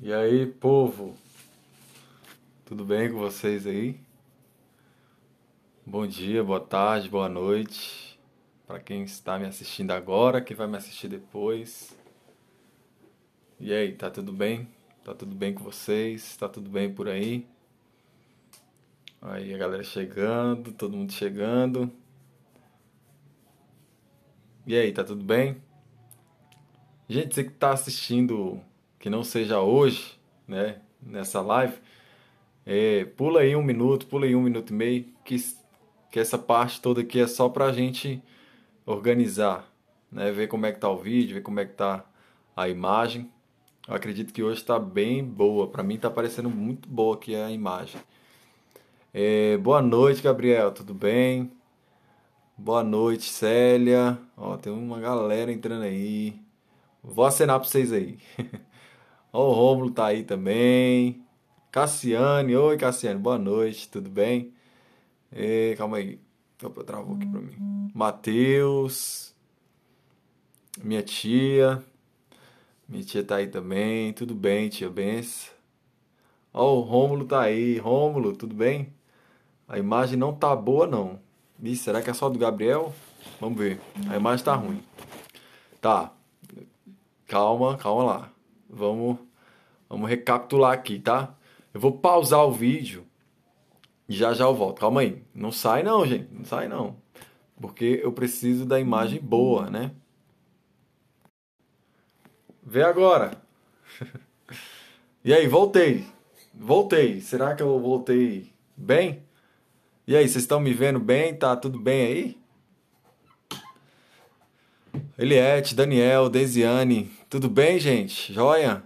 E aí, povo, tudo bem com vocês aí? Bom dia, boa tarde, boa noite. Para quem está me assistindo agora, quem vai me assistir depois. E aí, tá tudo bem? Tá tudo bem com vocês? Tá tudo bem por aí? Aí a galera chegando, todo mundo chegando. E aí, tá tudo bem? Gente, você que tá assistindo, que não seja hoje, né, nessa live, pula aí um minuto, pula aí 1 minuto e meio, que essa parte toda aqui é só pra gente organizar, né? Ver como é que tá o vídeo, ver como é que tá a imagem. Eu acredito que hoje está bem boa. Para mim tá parecendo muito boa aqui a imagem. Boa noite, Gabriel. Tudo bem? Boa noite, Célia. Ó, tem uma galera entrando aí. Vou acenar para vocês aí. Ó, o Rômulo tá aí também. Cassiane, oi Cassiane, boa noite, tudo bem? Calma aí. Opa, travou aqui pra mim. Matheus, minha tia. Minha tia tá aí também. Tudo bem, tia Benção? Ó, o Rômulo tá aí. Rômulo, tudo bem? A imagem não tá boa, não. Ih, será que é só do Gabriel? Vamos ver. A imagem tá ruim. Tá, calma, calma lá. Vamos recapitular aqui, tá? Eu vou pausar o vídeo e já já eu volto. Calma aí. Não sai não, gente. Não sai não. Porque eu preciso da imagem boa, né? Vê agora. E aí, voltei. Voltei. Será que eu voltei bem? E aí, vocês estão me vendo bem? Tá tudo bem aí? Eliette, Daniel, Desiane, tudo bem, gente? Joia?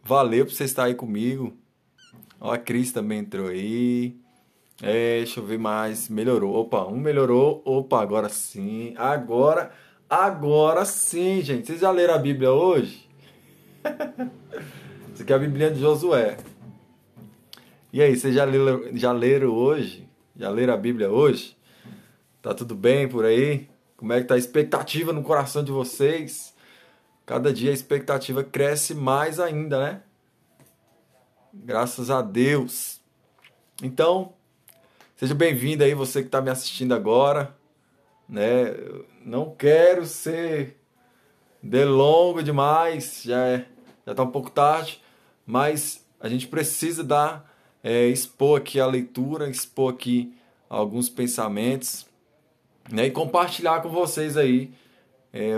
Valeu por você estar aí comigo. Ó, a Cris também entrou aí. Deixa eu ver mais. Melhorou. Opa, um melhorou. Opa, agora sim. Agora sim, gente. Vocês já leram a Bíblia hoje? Isso aqui é a Bíblia de Josué. E aí, vocês já leram hoje? Já leram a Bíblia hoje? Tá tudo bem por aí? Como é que tá a expectativa no coração de vocês? Cada dia a expectativa cresce mais ainda, né? Graças a Deus. Então, seja bem-vindo aí, você que está me assistindo agora, né? Eu não quero ser delongo demais, já tá um pouco tarde, mas a gente precisa expor aqui a leitura, expor aqui alguns pensamentos, né? E compartilhar com vocês aí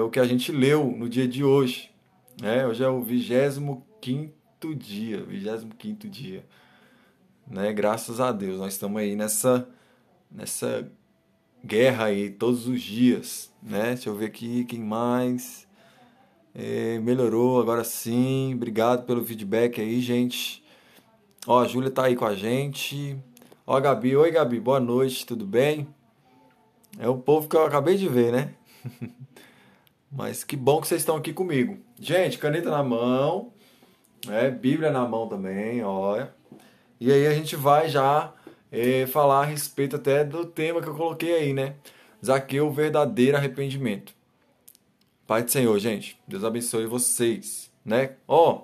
o que a gente leu no dia de hoje, né? Hoje é o 25º dia, né? Graças a Deus, nós estamos aí nessa guerra aí todos os dias, né? Deixa eu ver aqui quem mais melhorou, agora sim. Obrigado pelo feedback aí, gente. Ó, a Júlia tá aí com a gente. Ó, a Gabi, oi Gabi, boa noite, tudo bem? É o povo que eu acabei de ver, né? Mas que bom que vocês estão aqui comigo. Gente, caneta na mão, Bíblia na mão também, olha. E aí a gente vai já falar a respeito até do tema que eu coloquei aí, né? Zaqueu, o verdadeiro arrependimento. Pai do Senhor, gente. Deus abençoe vocês, né? Ó,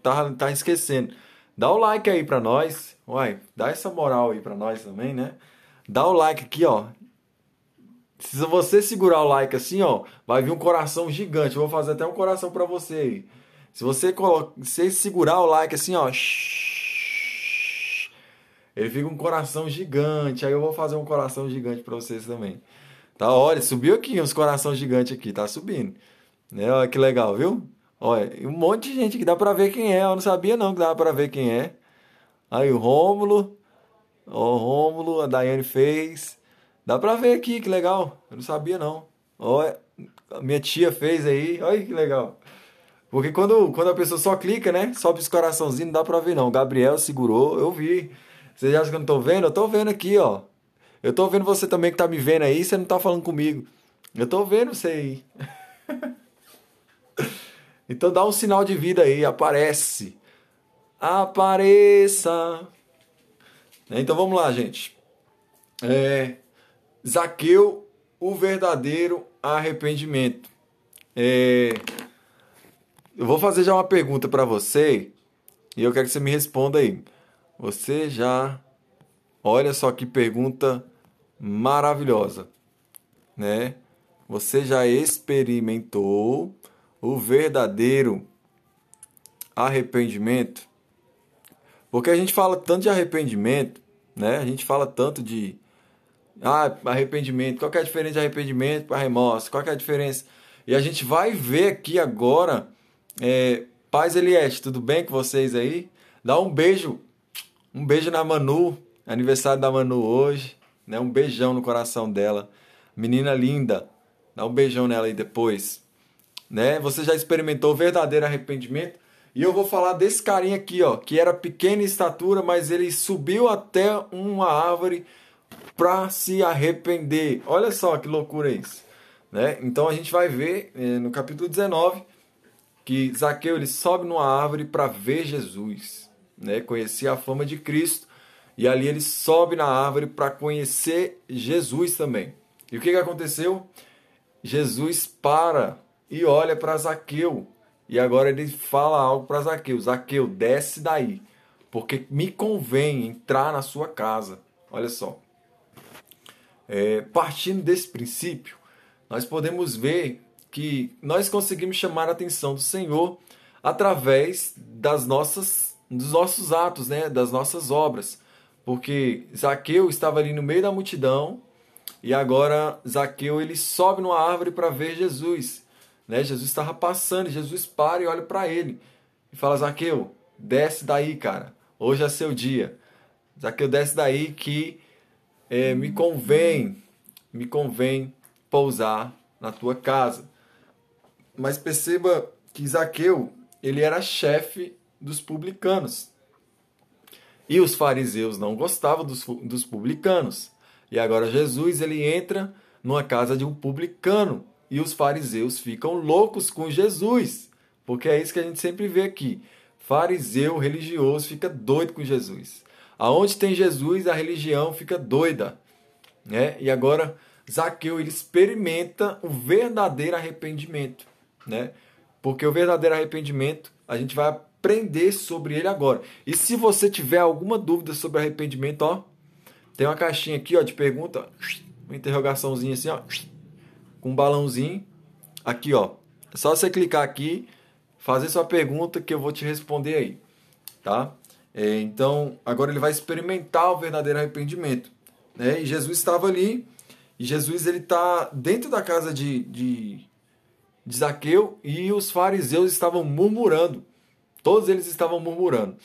tá esquecendo. Dá o like aí pra nós. Uai, dá essa moral aí pra nós também, né? Dá o like aqui, ó. Se você segurar o like assim, ó, vai vir um coração gigante. Eu vou fazer até um coração pra você aí. Se você segurar o like assim, ó, ele fica um coração gigante. Aí eu vou fazer um coração gigante pra vocês também. Tá, olha, subiu aqui uns coração gigante aqui, tá subindo. Né? Olha que legal, viu? Olha, e um monte de gente que dá pra ver quem é. Eu não sabia não que dava pra ver quem é. Aí o Rômulo, ó, o Rômulo, a Daiane fez. Dá pra ver aqui, que legal. Eu não sabia não. Olha, a minha tia fez aí. Olha que legal. Porque quando a pessoa só clica, né? Sobe os coraçãozinhos, não dá pra ver não. O Gabriel segurou, eu vi. Vocês acham que eu não tô vendo? Eu tô vendo aqui, ó. Eu tô vendo você também que tá me vendo aí, você não tá falando comigo. Eu tô vendo você aí. Então dá um sinal de vida aí, aparece. Apareça. Então vamos lá, gente. Zaqueu, o verdadeiro arrependimento. Eu vou fazer já uma pergunta para você. E eu quero que você me responda aí. Você já... Olha só que pergunta maravilhosa, né? Você já experimentou o verdadeiro arrependimento? Porque a gente fala tanto de arrependimento, né? A gente fala tanto de arrependimento. Qual que é a diferença de arrependimento para remorso? Qual que é a diferença? E a gente vai ver aqui agora. Paz Eliette, tudo bem com vocês aí? Dá um beijo na Manu, aniversário da Manu hoje, né? Um beijão no coração dela. Menina linda, dá um beijão nela aí depois, né? Você já experimentou o verdadeiro arrependimento? E eu vou falar desse carinha aqui, ó, que era pequeno em estatura, mas ele subiu até uma árvore para se arrepender. Olha só que loucura isso, né? Então a gente vai ver no capítulo 19 que Zaqueu ele sobe numa árvore para ver Jesus, né? Conhecer a fama de Cristo, e ali ele sobe na árvore para conhecer Jesus também. E o que aconteceu? Jesus para e olha para Zaqueu, e agora ele fala algo para Zaqueu: Zaqueu, desce daí, porque me convém entrar na sua casa. Olha só. Partindo desse princípio, nós podemos ver que nós conseguimos chamar a atenção do Senhor através dos nossos atos, né? Das nossas obras. Porque Zaqueu estava ali no meio da multidão e agora Zaqueu ele sobe numa árvore para ver Jesus, né? Jesus estava passando e Jesus para e olha para ele e fala: Zaqueu, desce daí, cara. Hoje é seu dia. Zaqueu, desce daí que me convém pousar na tua casa. Mas perceba que Zaqueu, ele era chefe dos publicanos. E os fariseus não gostavam dos publicanos. E agora Jesus, ele entra numa casa de um publicano. E os fariseus ficam loucos com Jesus. Porque é isso que a gente sempre vê aqui. Fariseu religioso fica doido com Jesus. Aonde tem Jesus, a religião fica doida, né? E agora Zaqueu ele experimenta o verdadeiro arrependimento, né? Porque o verdadeiro arrependimento a gente vai aprender sobre ele agora. E se você tiver alguma dúvida sobre arrependimento, ó, tem uma caixinha aqui, ó, de pergunta, uma interrogaçãozinha assim, ó, com um balãozinho aqui, ó. É só você clicar aqui, fazer sua pergunta que eu vou te responder aí, tá? Então, agora ele vai experimentar o verdadeiro arrependimento, né? E Jesus estava ali, e Jesus ele está dentro da casa de Zaqueu, e os fariseus estavam murmurando. Todos eles estavam murmurando,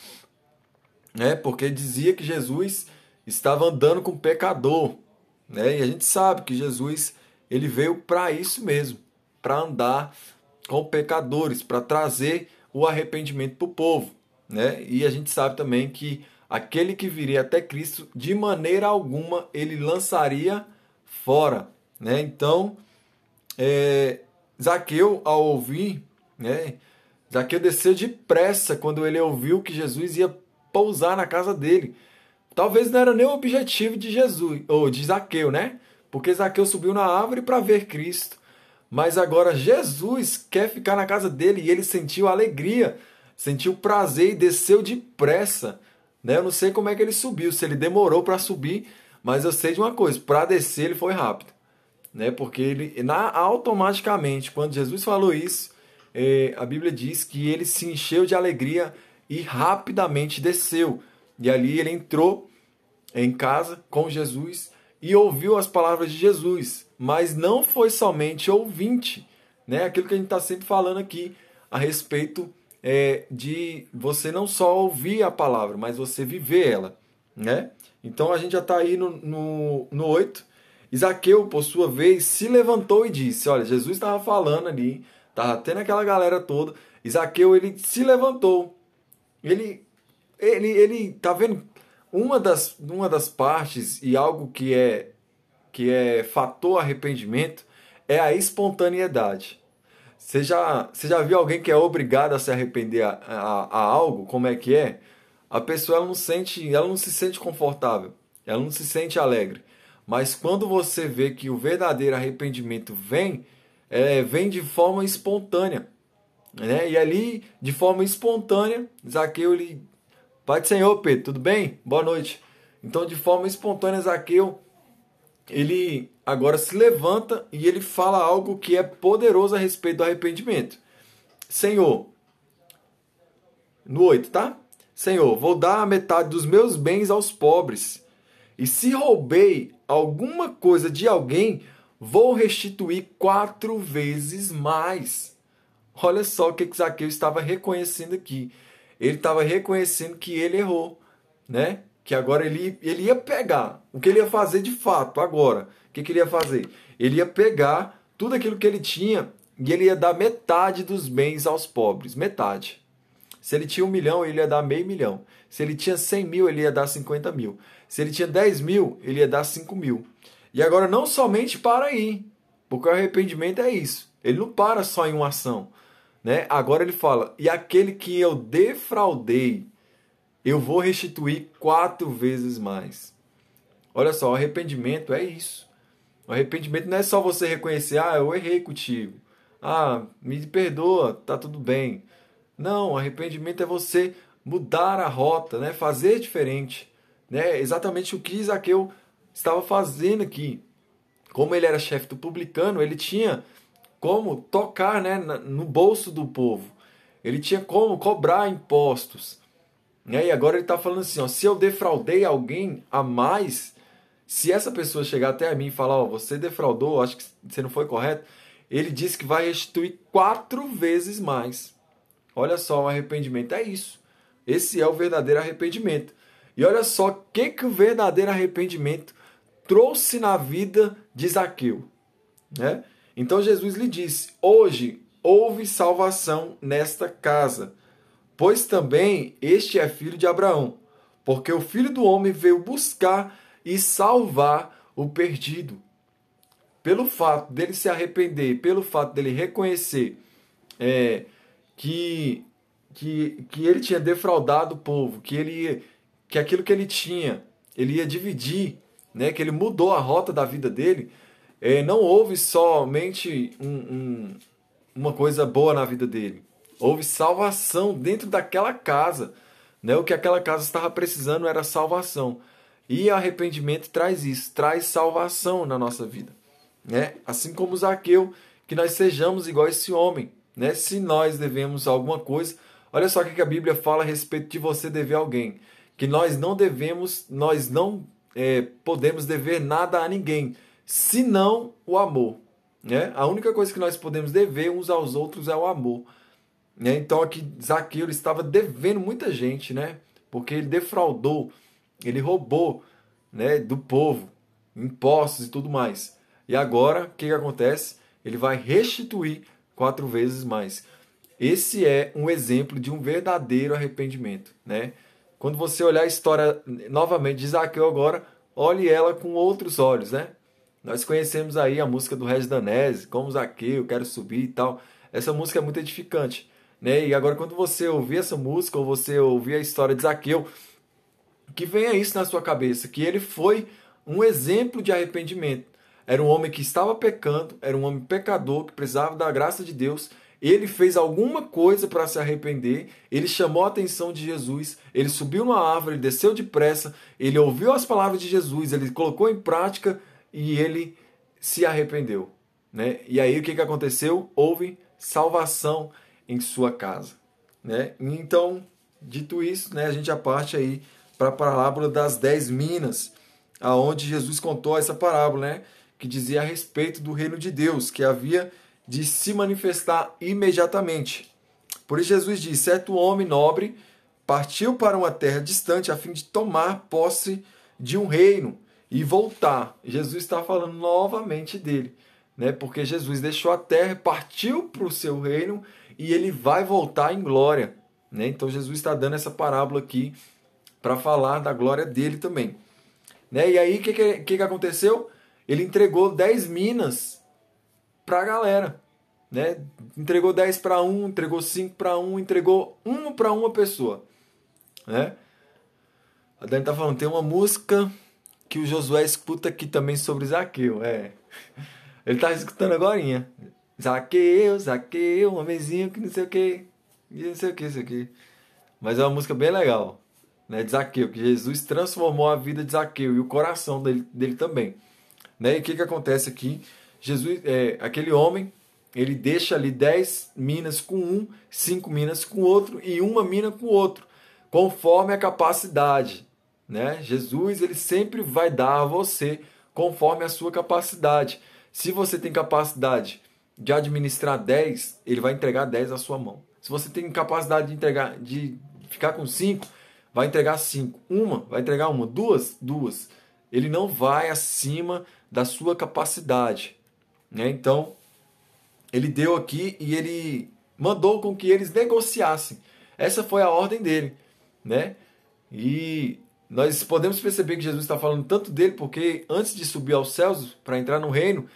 né? Porque dizia que Jesus estava andando com pecador, né? E a gente sabe que Jesus ele veio para isso mesmo, para andar com pecadores, para trazer o arrependimento para o povo, né? E a gente sabe também que aquele que viria até Cristo, de maneira alguma, ele lançaria fora, né? Então, Zaqueu, ao ouvir, né? Zaqueu desceu depressa quando ele ouviu que Jesus ia pousar na casa dele. Talvez não era nem o objetivo de Jesus, ou de Zaqueu, né? Porque Zaqueu subiu na árvore para ver Cristo. Mas agora Jesus quer ficar na casa dele e ele sentiu alegria, sentiu prazer e desceu depressa, né? Eu não sei como é que ele subiu, se ele demorou para subir, mas eu sei de uma coisa, para descer ele foi rápido, né? Porque automaticamente, quando Jesus falou isso, a Bíblia diz que ele se encheu de alegria e rapidamente desceu. E ali ele entrou em casa com Jesus e ouviu as palavras de Jesus. Mas não foi somente ouvinte, né? Aquilo que a gente está sempre falando aqui a respeito de você não só ouvir a palavra, mas você viver ela, né? Então a gente já está aí no 8. Zaqueu, por sua vez, se levantou e disse: olha, Jesus estava falando ali, estava tendo aquela galera toda. Zaqueu, ele se levantou. Ele tá vendo uma das partes e algo que é fator arrependimento é a espontaneidade. Você já viu alguém que é obrigado a se arrepender a algo? Como é que é? A pessoa ela não se sente confortável, ela não se sente alegre. Mas quando você vê que o verdadeiro arrependimento vem de forma espontânea. né? E ali, de forma espontânea, Zaqueu, ele... Pai do Senhor, Pedro, tudo bem? Boa noite. Então, de forma espontânea, Zaqueu, ele agora se levanta e ele fala algo que é poderoso a respeito do arrependimento. Senhor, no 8, tá? Senhor, vou dar a metade dos meus bens aos pobres. E se roubei alguma coisa de alguém, vou restituir 4 vezes mais. Olha só o que Zaqueu estava reconhecendo aqui. Ele estava reconhecendo que ele errou, né? Que agora ele ia pegar. O que ele ia fazer de fato agora? O que ele ia fazer? Ele ia pegar tudo aquilo que ele tinha e ele ia dar metade dos bens aos pobres. Metade. Se ele tinha 1 milhão, ele ia dar meio milhão. Se ele tinha 100 mil, ele ia dar 50 mil. Se ele tinha 10 mil, ele ia dar 5 mil. E agora não somente para aí, porque o arrependimento é isso. Ele não para só em uma ação, né? Agora ele fala, e aquele que eu defraudei, eu vou restituir 4 vezes mais. Olha só, o arrependimento é isso. O arrependimento não é só você reconhecer, eu errei contigo. Me perdoa, tá tudo bem. Não, o arrependimento é você mudar a rota, né? Fazer diferente. Né? Exatamente o que Zaqueu estava fazendo aqui. Como ele era chefe do publicano, ele tinha como tocar, né, no bolso do povo. Ele tinha como cobrar impostos. E agora ele está falando assim, ó, se eu defraudei alguém a mais, se essa pessoa chegar até a mim e falar, você defraudou, acho que você não foi correto, ele disse que vai restituir 4 vezes mais. Olha só, o arrependimento é isso. Esse é o verdadeiro arrependimento. E olha só o que o verdadeiro arrependimento trouxe na vida de Zaqueu, né? Então Jesus lhe disse, hoje houve salvação nesta casa, pois também este é filho de Abraão, porque o Filho do Homem veio buscar e salvar o perdido. Pelo fato dele se arrepender, pelo fato dele reconhecer que ele tinha defraudado o povo, que aquilo que ele tinha, ele ia dividir, né, que ele mudou a rota da vida dele, não houve somente uma coisa boa na vida dele. Houve salvação dentro daquela casa. Né? O que aquela casa estava precisando era salvação. E arrependimento traz isso, traz salvação na nossa vida. Né? Assim como Zaqueu, que nós sejamos igual a esse homem. Né? Se nós devemos alguma coisa, olha só o que a Bíblia fala a respeito de você dever a alguém. Que nós não podemos dever nada a ninguém, senão o amor. Né? A única coisa que nós podemos dever uns aos outros é o amor. Né? Então aqui Zaqueu estava devendo muita gente, né? Porque ele defraudou, ele roubou, né, do povo, impostos e tudo mais. E agora, o que acontece? Ele vai restituir 4 vezes mais. Esse é um exemplo de um verdadeiro arrependimento. Né? Quando você olhar a história novamente de Zaqueu agora, olhe ela com outros olhos, né? Nós conhecemos aí a música do Regis Danese, como Zaqueu, Quero Subir e tal. Essa música é muito edificante. Né? E agora quando você ouvir essa música, ou você ouvir a história de Zaqueu, que venha isso na sua cabeça, que ele foi um exemplo de arrependimento. Era um homem que estava pecando, era um homem pecador, que precisava da graça de Deus. Ele fez alguma coisa para se arrepender, ele chamou a atenção de Jesus, ele subiu numa árvore, ele desceu depressa, ele ouviu as palavras de Jesus, ele colocou em prática e ele se arrependeu. Né? E aí o que aconteceu? Houve salvação em sua casa. Né? Então, dito isso, né, a gente já parte aí para a parábola das 10 minas, aonde Jesus contou essa parábola, né, que dizia a respeito do reino de Deus, que havia de se manifestar imediatamente. Por isso Jesus diz, certo homem nobre partiu para uma terra distante a fim de tomar posse de um reino e voltar. Jesus está falando novamente dele, né? Porque Jesus deixou a terra, partiu para o seu reino e ele vai voltar em glória. Né? Então Jesus está dando essa parábola aqui para falar da glória dele também. Né? E aí o que aconteceu? Ele entregou 10 minas para a galera. Né? Entregou 10 para um, entregou 5 para um, entregou 1 para uma pessoa. Né? A Dani está falando, tem uma música que o Josué escuta aqui também sobre Zaqueu. Ele está escutando agorinha. Zaqueu, Zaqueu, um homenzinho que não sei o que, não sei o que, não sei o que. Mas é uma música bem legal, né, de Zaqueu, que Jesus transformou a vida de Zaqueu e o coração dele também. Né? E o que acontece aqui? Jesus, aquele homem, ele deixa ali 10 minas com um, 5 minas com outro e uma mina com outro, conforme a capacidade. Né? Jesus, ele sempre vai dar a você conforme a sua capacidade. Se você tem capacidade de administrar 10, ele vai entregar 10 à sua mão. Se você tem capacidade de entregar, de ficar com 5, vai entregar 5. Uma, vai entregar uma. Duas, duas. Ele não vai acima da sua capacidade. Né? Então, ele deu aqui e ele mandou com que eles negociassem. Essa foi a ordem dele. Né? E nós podemos perceber que Jesus está falando tanto dele, porque antes de subir aos céus para entrar no reino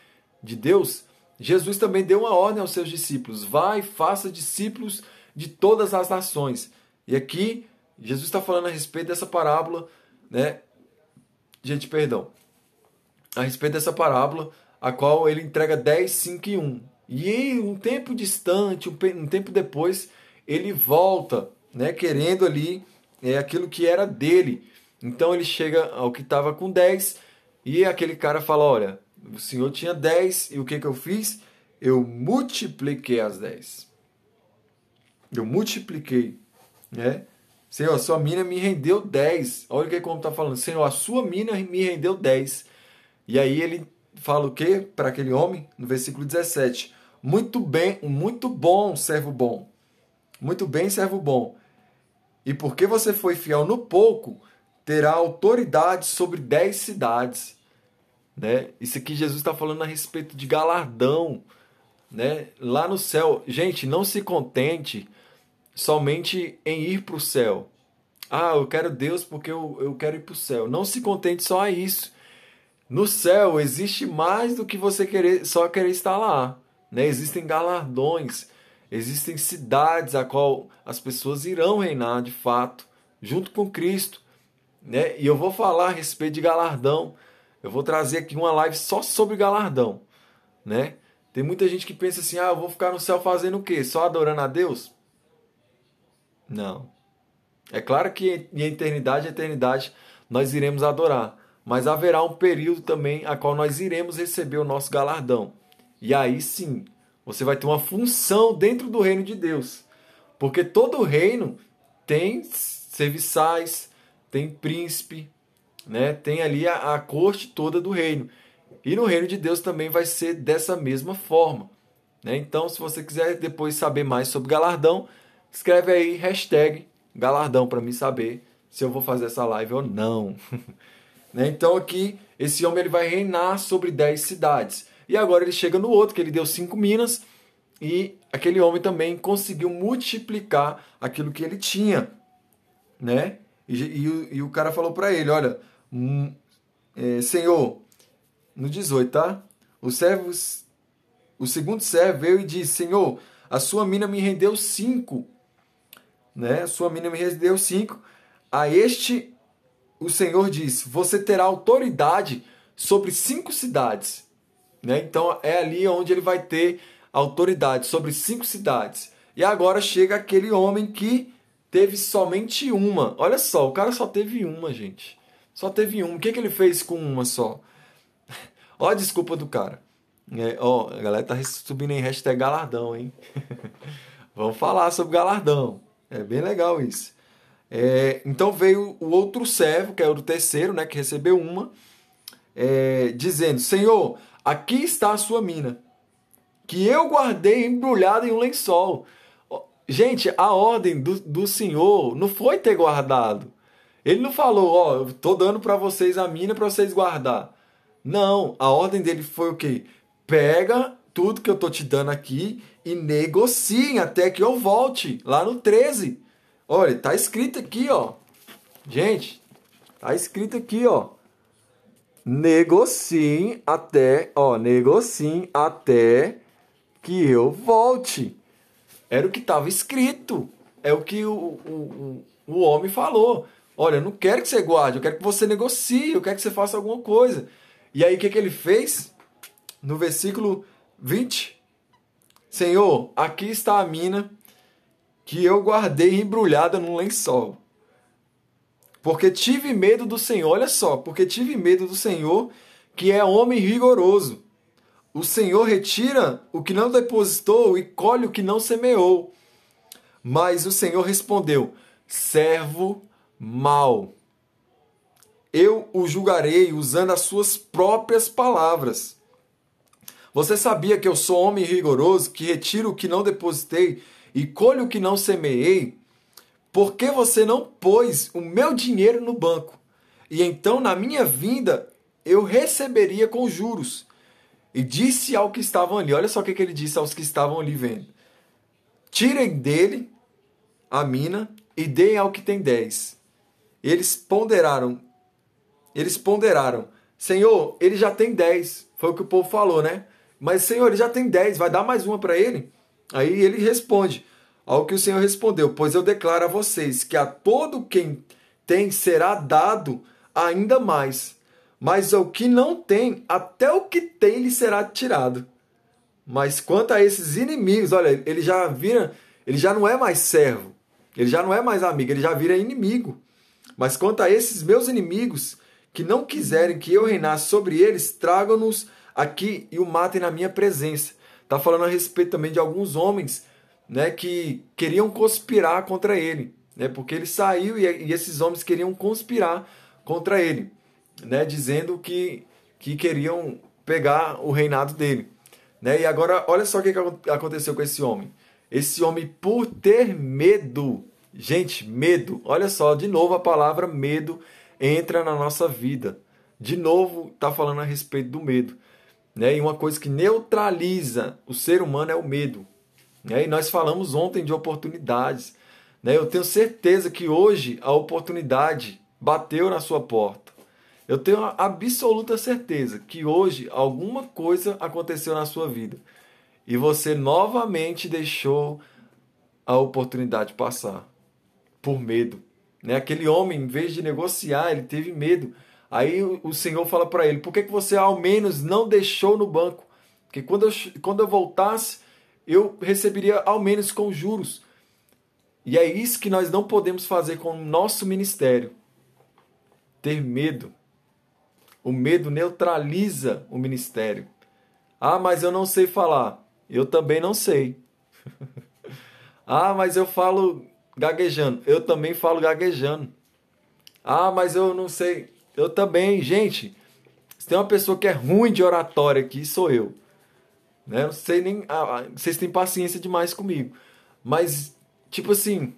de Deus, Jesus também deu uma ordem aos seus discípulos: vai, faça discípulos de todas as nações. E aqui Jesus está falando a respeito dessa parábola, né? Gente, perdão. A respeito dessa parábola, a qual ele entrega 10, 5 e 1. E um tempo distante, um tempo depois, ele volta, né, querendo ali aquilo que era dele. Então ele chega ao que estava com 10 e aquele cara fala: olha, o senhor tinha 10 e o que eu fiz? Eu multipliquei as 10. Eu multipliquei, né? Senhor, a sua mina me rendeu 10. Olha o que como está falando. Senhor, a sua mina me rendeu 10. E aí ele fala o quê para aquele homem? No versículo 17. Muito bem, muito bom, servo bom. Muito bem, servo bom. E porque você foi fiel no pouco, terá autoridade sobre 10 cidades. Né? Isso aqui Jesus está falando a respeito de galardão. Né? Lá no céu, gente, não se contente somente em ir para o céu. Ah, eu quero Deus porque eu quero ir para o céu. Não se contente só a isso. No céu existe mais do que você só querer estar lá. Né? Existem galardões, existem cidades a qual as pessoas irão reinar de fato, junto com Cristo. Né? E eu vou falar a respeito de galardão. Eu vou trazer aqui uma live só sobre galardão. Né? Tem muita gente que pensa assim: ah, eu vou ficar no céu fazendo o quê? Só adorando a Deus? Não. É claro que em eternidade, nós iremos adorar. Mas haverá um período também a qual nós iremos receber o nosso galardão. E aí sim, você vai ter uma função dentro do reino de Deus. Porque todo reino tem serviçais, tem príncipe, né? Tem ali a corte toda do reino. E no reino de Deus também vai ser dessa mesma forma. Né? Então, se você quiser depois saber mais sobre galardão, escreve aí #galardão para mim saber se eu vou fazer essa live ou não. Né? Então aqui, esse homem ele vai reinar sobre 10 cidades. E agora ele chega no outro, que ele deu 5 minas, e aquele homem também conseguiu multiplicar aquilo que ele tinha. Né? E o cara falou para ele: olha, Senhor, no 18, tá? O segundo servo veio e disse: Senhor, a sua mina me rendeu 5. Né? A sua mina me rendeu 5. A este o Senhor disse: você terá autoridade sobre 5 cidades. Né? Então é ali onde ele vai ter autoridade sobre 5 cidades. E agora chega aquele homem que teve somente uma. Olha só, o cara só teve uma, gente. Só teve uma. O que ele fez com uma só? Olha a desculpa do cara. A galera tá subindo em #galardão, hein? Vamos falar sobre galardão. É bem legal isso. Então veio o outro servo, que é o terceiro, né, que recebeu uma, dizendo: Senhor, aqui está a sua mina, que eu guardei embrulhada em um lençol. Gente, a ordem do Senhor não foi ter guardado. Ele não falou: eu estou dando para vocês a mina para vocês guardar. Não, a ordem dele foi o quê? Pega tudo que eu estou te dando aqui e negociem até que eu volte, lá no 13. Olha, tá escrito aqui, ó. Gente, tá escrito aqui, ó. Negociem até que eu volte. Era o que estava escrito. É o que o homem falou. Olha, eu não quero que você guarde, eu quero que você negocie, eu quero que você faça alguma coisa. E aí o que ele fez? No versículo 20, Senhor, aqui está a mina que eu guardei embrulhada num lençol. Porque tive medo do Senhor, olha só, porque tive medo do Senhor, que é homem rigoroso. O Senhor retira o que não depositou e colhe o que não semeou. Mas o Senhor respondeu: servo mau. Eu o julgarei usando as suas próprias palavras. Você sabia que eu sou homem rigoroso, que retiro o que não depositei e colho o que não semeei? Por que você não pôs o meu dinheiro no banco? E então, na minha vinda, eu receberia com juros. E disse ao que estavam ali, olha só o que ele disse aos que estavam ali vendo. Tirem dele a mina e deem ao que tem 10. Eles ponderaram. Senhor, ele já tem 10. Foi o que o povo falou, né? Mas, Senhor, ele já tem 10. Vai dar mais uma para ele? Aí ele responde ao que o Senhor respondeu. Pois eu declaro a vocês que a todo quem tem será dado ainda mais. Mas ao que não tem, até o que tem lhe será tirado. Mas quanto a esses inimigos, olha, ele já não é mais servo. Ele já não é mais amigo, ele já vira inimigo. Mas quanto a esses meus inimigos, que não quiserem que eu reinasse sobre eles, tragam-nos aqui e o matem na minha presença. Está falando a respeito também de alguns homens, né, que queriam conspirar contra ele, né, porque ele saiu e esses homens queriam conspirar contra ele, né, dizendo que queriam pegar o reinado dele. Né? E agora, olha só o que aconteceu com esse homem. Esse homem, por ter medo, gente, medo, olha só, de novo a palavra medo entra na nossa vida. De novo, está falando a respeito do medo. Né? E uma coisa que neutraliza o ser humano é o medo. Né? E nós falamos ontem de oportunidades. Né? Eu tenho certeza que hoje a oportunidade bateu na sua porta. Eu tenho a absoluta certeza que hoje alguma coisa aconteceu na sua vida e você novamente deixou a oportunidade passar por medo. Né? Aquele homem, em vez de negociar, ele teve medo. Aí o Senhor fala para ele: por que você ao menos não deixou no banco? Porque quando eu voltasse, eu receberia ao menos com juros. E é isso que nós não podemos fazer com o nosso ministério. Ter medo. O medo neutraliza o ministério. Ah, mas eu não sei falar. Eu também não sei. Ah, mas eu falo gaguejando. Eu também falo gaguejando. Ah, mas eu não sei. Eu também. Gente, se tem uma pessoa que é ruim de oratória aqui, sou eu. Né? Não sei nem. Vocês têm paciência demais comigo. Mas, tipo assim,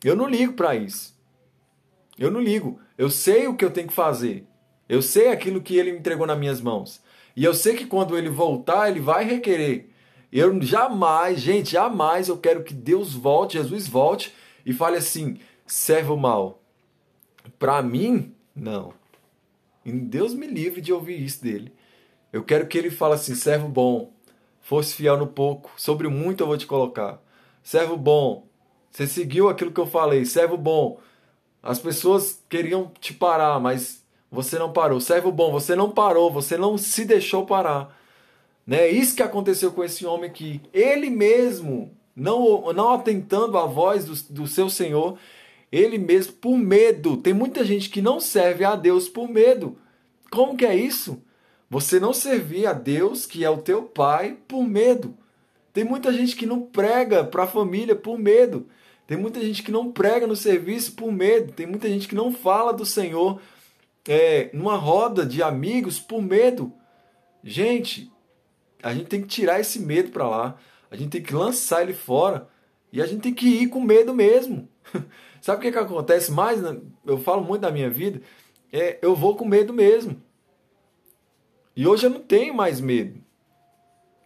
eu não ligo para isso. Eu não ligo. Eu sei o que eu tenho que fazer. Eu sei aquilo que ele me entregou nas minhas mãos. E eu sei que quando ele voltar, ele vai requerer. Eu jamais, gente, jamais eu quero que Deus volte, Jesus volte e fale assim: servo mau. Para mim, não. E Deus me livre de ouvir isso dele. Eu quero que ele fale assim: servo bom, fosse fiel no pouco, sobre o muito eu vou te colocar. Servo bom, você seguiu aquilo que eu falei. Servo bom, as pessoas queriam te parar, mas você não parou. Servo bom, você não parou, você não se deixou parar. Né? É isso que aconteceu com esse homem aqui. Ele mesmo, não atentando à voz do seu Senhor, ele mesmo, por medo. Tem muita gente que não serve a Deus por medo. Como que é isso? Você não servir a Deus, que é o teu pai, por medo. Tem muita gente que não prega para a família por medo. Tem muita gente que não prega no serviço por medo. Tem muita gente que não fala do Senhor numa roda de amigos por medo. Gente, a gente tem que tirar esse medo para lá. A gente tem que lançar ele fora. E a gente tem que ir com medo mesmo. Sabe o que acontece mais? Eu falo muito da minha vida. Eu vou com medo mesmo. E hoje eu não tenho mais medo.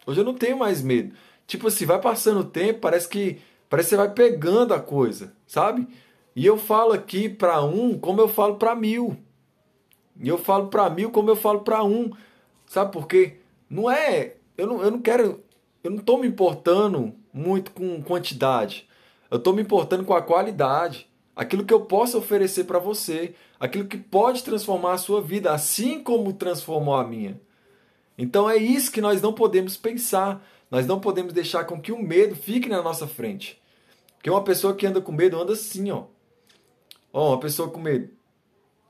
Hoje eu não tenho mais medo. Tipo assim, vai passando o tempo, parece que você vai pegando a coisa, sabe? E eu falo aqui para um como eu falo para 1000. E eu falo para 1000 como eu falo para um. Sabe por quê? Não é... Eu não quero... Eu não estou me importando muito com quantidade. Eu estou me importando com a qualidade. Aquilo que eu posso oferecer para você. Aquilo que pode transformar a sua vida, assim como transformou a minha. Então é isso que nós não podemos pensar. Nós não podemos deixar com que o medo fique na nossa frente. Porque uma pessoa que anda com medo anda assim, ó. Ó, uma pessoa com medo.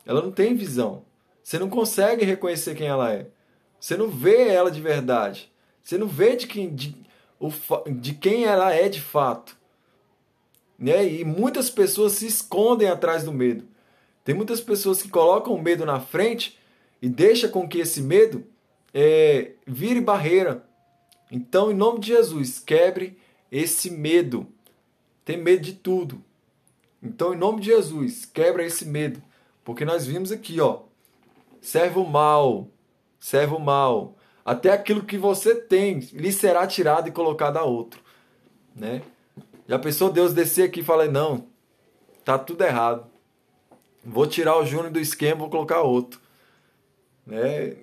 Ela não tem visão. Você não consegue reconhecer quem ela é. Você não vê ela de verdade. Você não vê de quem ela é de fato. Né? E muitas pessoas se escondem atrás do medo. Tem muitas pessoas que colocam o medo na frente e deixam com que esse medo vire barreira. Então, em nome de Jesus, quebre esse medo. Tem medo de tudo. Então, em nome de Jesus, quebra esse medo. Porque nós vimos aqui, ó, serve o mal. Até aquilo que você tem lhe será tirado e colocado a outro. Né? Já pensou Deus descer aqui e falar, não, tá tudo errado. Vou tirar o Júnior do esquema, vou colocar outro. Né?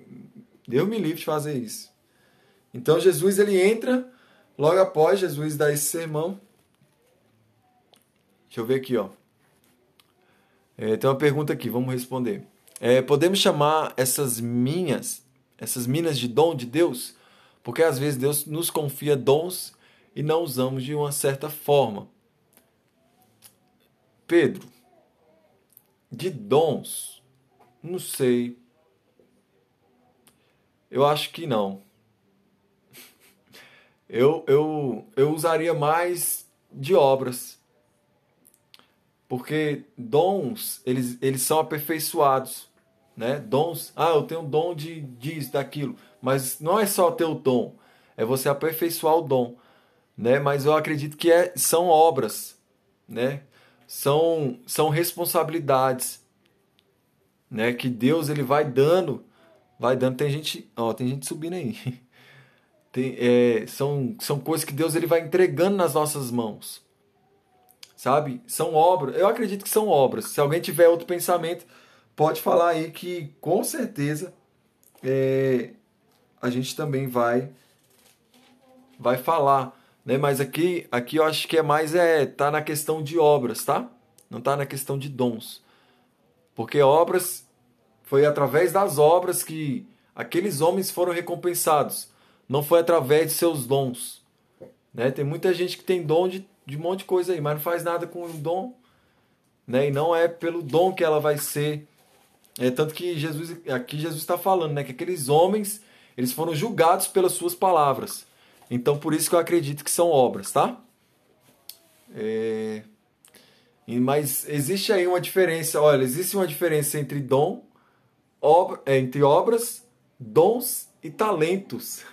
Deus me livre de fazer isso. Então Jesus ele entra, logo após Jesus dar esse sermão. Deixa eu ver aqui, ó. Tem uma pergunta aqui, vamos responder. Podemos chamar essas minas de dom de Deus? Porque às vezes Deus nos confia dons e não usamos de uma certa forma. Pedro, de dons, não sei. Eu acho que não. Eu usaria mais de obras. Porque dons, eles são aperfeiçoados. Né? Dons, eu tenho um dom de disso, daquilo. Mas não é só ter o dom, é você aperfeiçoar o dom. Né? Mas eu acredito que são obras. Né? São responsabilidades. Né? Que Deus ele vai dando. Tem gente subindo aí. São coisas que Deus ele vai entregando nas nossas mãos. Sabe? São obras. Eu acredito que são obras. Se alguém tiver outro pensamento, pode falar aí que com certeza a gente também vai falar. Né? Mas aqui eu acho que tá na questão de obras, tá? Não tá na questão de dons. Porque obras, foi através das obras que aqueles homens foram recompensados. Não foi através de seus dons. Né? Tem muita gente que tem dom de um monte de coisa aí, mas não faz nada com o dom. Né? E não é pelo dom que ela vai ser. Tanto que Jesus está falando, né? Que aqueles homens eles foram julgados pelas suas palavras. Então por isso que eu acredito que são obras, tá? Mas existe aí uma diferença. Olha, existe uma diferença entre entre obras, dons e talentos.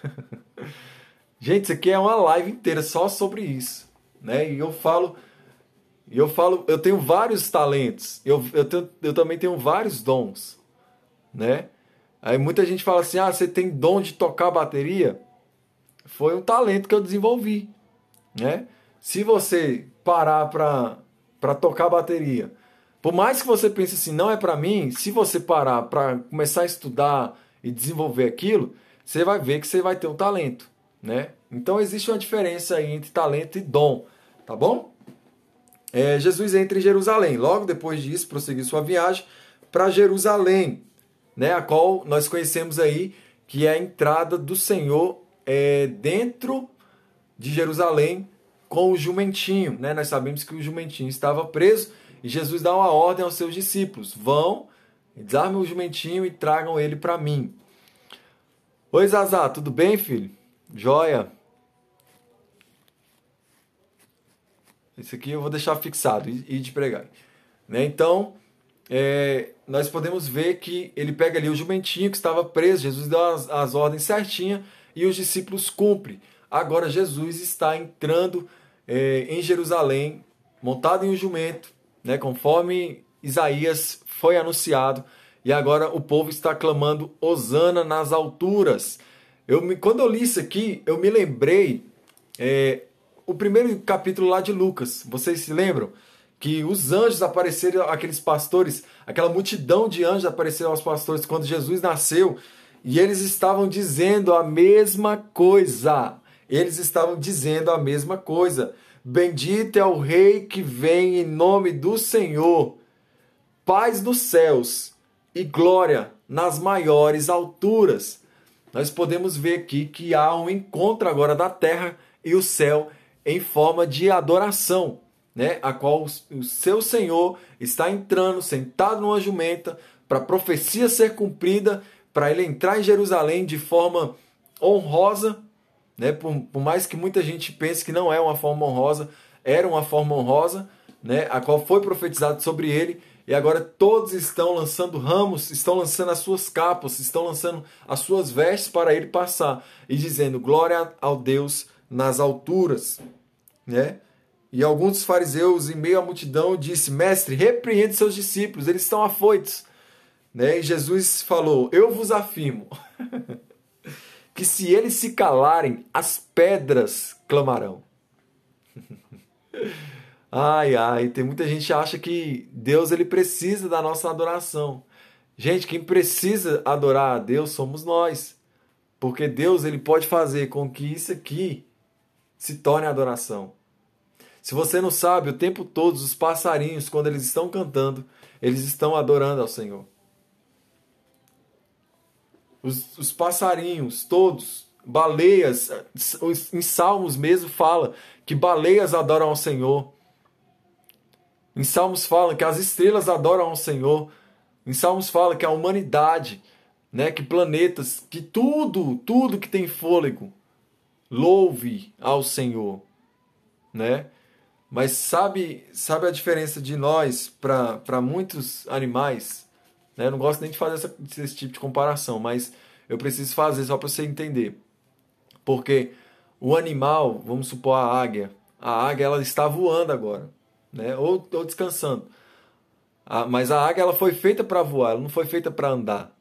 Gente, isso aqui é uma live inteira só sobre isso. Né? E eu falo, eu tenho vários talentos, eu também tenho vários dons, né? Aí muita gente fala assim, você tem dom de tocar bateria? Foi um talento que eu desenvolvi, né? Se você parar para tocar bateria, por mais que você pense assim, não é para mim, se você parar para começar a estudar e desenvolver aquilo, você vai ver que você vai ter um talento, né? Então existe uma diferença aí entre talento e dom, tá bom? Jesus entra em Jerusalém. Logo depois disso, prosseguiu sua viagem para Jerusalém, né? A qual nós conhecemos aí que é a entrada do Senhor dentro de Jerusalém com o jumentinho, né? Nós sabemos que o jumentinho estava preso e Jesus dá uma ordem aos seus discípulos: vão, desarmem o jumentinho e tragam ele para mim. Oi, Zazá, tudo bem, filho? Joia. Isso aqui eu vou deixar fixado e de pregar. Né? Então, nós podemos ver que ele pega ali o jumentinho que estava preso, Jesus deu as ordens certinhas e os discípulos cumprem. Agora Jesus está entrando em Jerusalém, montado em um jumento, né? Conforme Isaías foi anunciado, e agora o povo está clamando Hosana nas alturas. Quando eu li isso aqui, eu me lembrei o primeiro capítulo lá de Lucas. Vocês se lembram? Que os anjos apareceram, aqueles pastores, aquela multidão de anjos apareceram aos pastores quando Jesus nasceu, e eles estavam dizendo a mesma coisa. Bendito é o Rei que vem em nome do Senhor. Paz nos céus e glória nas maiores alturas. nós podemos ver aqui que há um encontro agora da terra e o céu em forma de adoração, né? A qual o seu Senhor está entrando, sentado numa jumenta, para a profecia ser cumprida, para ele entrar em Jerusalém de forma honrosa, né? Por mais que muita gente pense que não é uma forma honrosa, era uma forma honrosa, né? A qual foi profetizado sobre ele, e agora todos estão lançando ramos, estão lançando as suas capas, estão lançando as suas vestes para ele passar, e dizendo glória ao Deus nas alturas, né? E alguns dos fariseus, em meio à multidão, disse: Mestre, repreende seus discípulos, eles estão afoitos. Né? E Jesus falou: eu vos afirmo que se eles se calarem, as pedras clamarão. Ai, ai, tem muita gente que acha que Deus ele precisa da nossa adoração. Gente, quem precisa adorar a Deus somos nós. Porque Deus ele pode fazer com que isso aqui se torne adoração. Se você não sabe, o tempo todo os passarinhos, quando eles estão cantando, eles estão adorando ao Senhor. Os passarinhos, todos, baleias, em Salmos mesmo fala que baleias adoram ao Senhor. Em Salmos fala que as estrelas adoram ao Senhor. Em Salmos fala que a humanidade, né, que planetas, que tudo que tem fôlego, louve ao Senhor, né? Mas sabe a diferença de nós para muitos animais? Né? Eu não gosto nem de fazer esse tipo de comparação, mas eu preciso fazer só para você entender. Porque o animal, vamos supor a águia ela está voando agora, né? ou descansando. Mas a águia ela foi feita para voar, ela não foi feita para andar.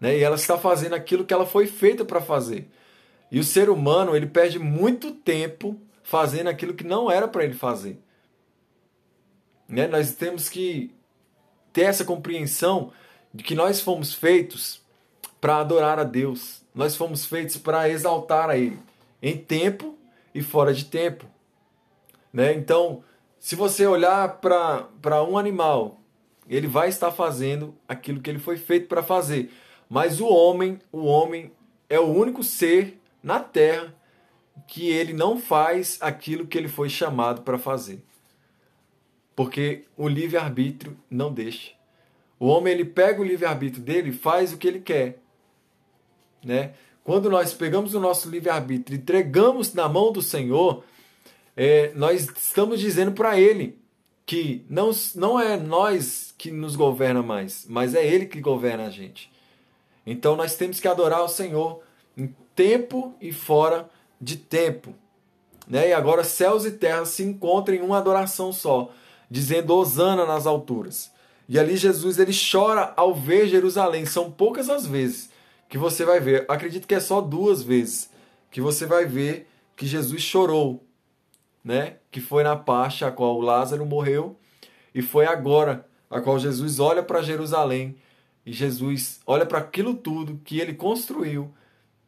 Né? E ela está fazendo aquilo que ela foi feita para fazer. E o ser humano ele perde muito tempo fazendo aquilo que não era para ele fazer. Né? Nós temos que ter essa compreensão de que nós fomos feitos para adorar a Deus. Nós fomos feitos para exaltar a Ele, em tempo e fora de tempo. Né? Então, se você olhar para um animal, ele vai estar fazendo aquilo que ele foi feito para fazer. Mas o homem é o único ser na Terra que ele não faz aquilo que ele foi chamado para fazer. Porque o livre-arbítrio não deixa. O homem ele pega o livre-arbítrio dele e faz o que ele quer. Né? Quando nós pegamos o nosso livre-arbítrio e entregamos na mão do Senhor, nós estamos dizendo para Ele que não é nós que nos governa mais, mas é Ele que governa a gente. Então nós temos que adorar o Senhor em tempo e fora de tempo. Né? E agora céus e terra se encontram em uma adoração só, dizendo hosana nas alturas. E ali Jesus ele chora ao ver Jerusalém. São poucas as vezes que você vai ver. Acredito que é só 2 vezes que você vai ver que Jesus chorou. Né? Que foi na parte a qual Lázaro morreu. E foi agora a qual Jesus olha para Jerusalém. E Jesus olha para aquilo tudo que ele construiu.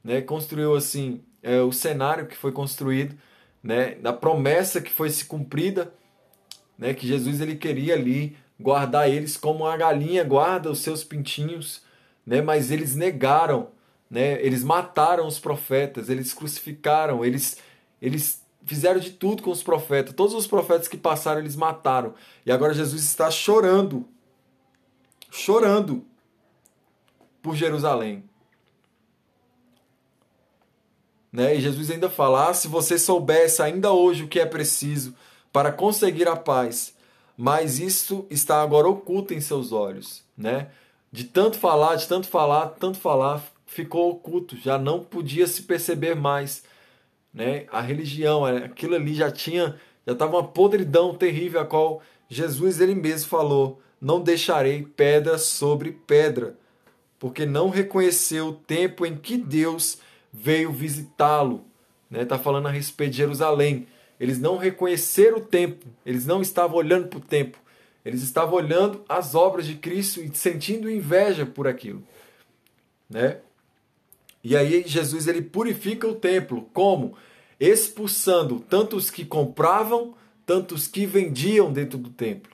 Né? Construiu assim o cenário que foi construído. Né? Da promessa que foi se cumprida. Né? Que Jesus ele queria ali guardar eles como a galinha guarda os seus pintinhos, né? Mas eles negaram, né? Eles mataram os profetas, eles crucificaram, eles fizeram de tudo com os profetas. Todos os profetas que passaram, eles mataram. E agora Jesus está chorando por Jerusalém. Né? E Jesus ainda fala: se você soubesse ainda hoje o que é preciso para conseguir a paz, mas isso está agora oculto em seus olhos, né? De tanto falar, ficou oculto, já não podia se perceber mais, né? A religião, aquilo ali já estava uma podridão terrível, a qual Jesus ele mesmo falou: não deixarei pedra sobre pedra, porque não reconheceu o tempo em que Deus veio visitá-lo, né? Tá falando a respeito de Jerusalém. Eles não reconheceram o tempo, eles não estavam olhando para o tempo, eles estavam olhando as obras de Cristo e sentindo inveja por aquilo. Né? E aí Jesus ele purifica o templo, como? Expulsando tanto os que compravam, tanto os que vendiam dentro do templo.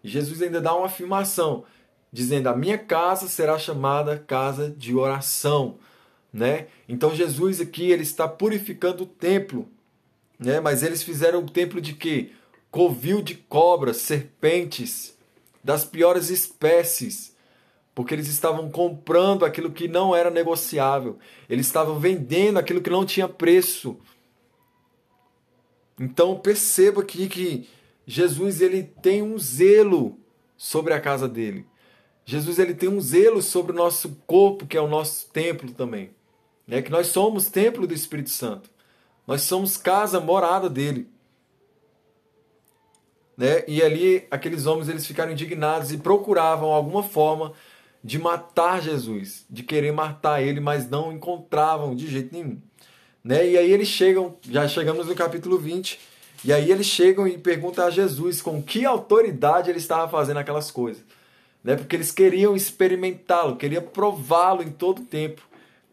E Jesus ainda dá uma afirmação, dizendo: a minha casa será chamada casa de oração. né? Então Jesus aqui ele está purificando o templo, né? Mas eles fizeram o templo de quê? Covil de cobras, serpentes, das piores espécies, porque eles estavam comprando aquilo que não era negociável, eles estavam vendendo aquilo que não tinha preço. Então perceba aqui que Jesus ele tem um zelo sobre a casa dele. Jesus ele tem um zelo sobre o nosso corpo, que é o nosso templo também. É que nós somos templo do Espírito Santo. Nós somos casa, morada dele. Né? E ali aqueles homens eles ficaram indignados e procuravam alguma forma de matar Jesus, de querer matar ele, mas não encontravam de jeito nenhum. Né? E aí eles chegam, já chegamos no capítulo 20, e aí eles chegam e perguntam a Jesus com que autoridade ele estava fazendo aquelas coisas. Né? Porque eles queriam experimentá-lo, queriam prová-lo em todo o tempo.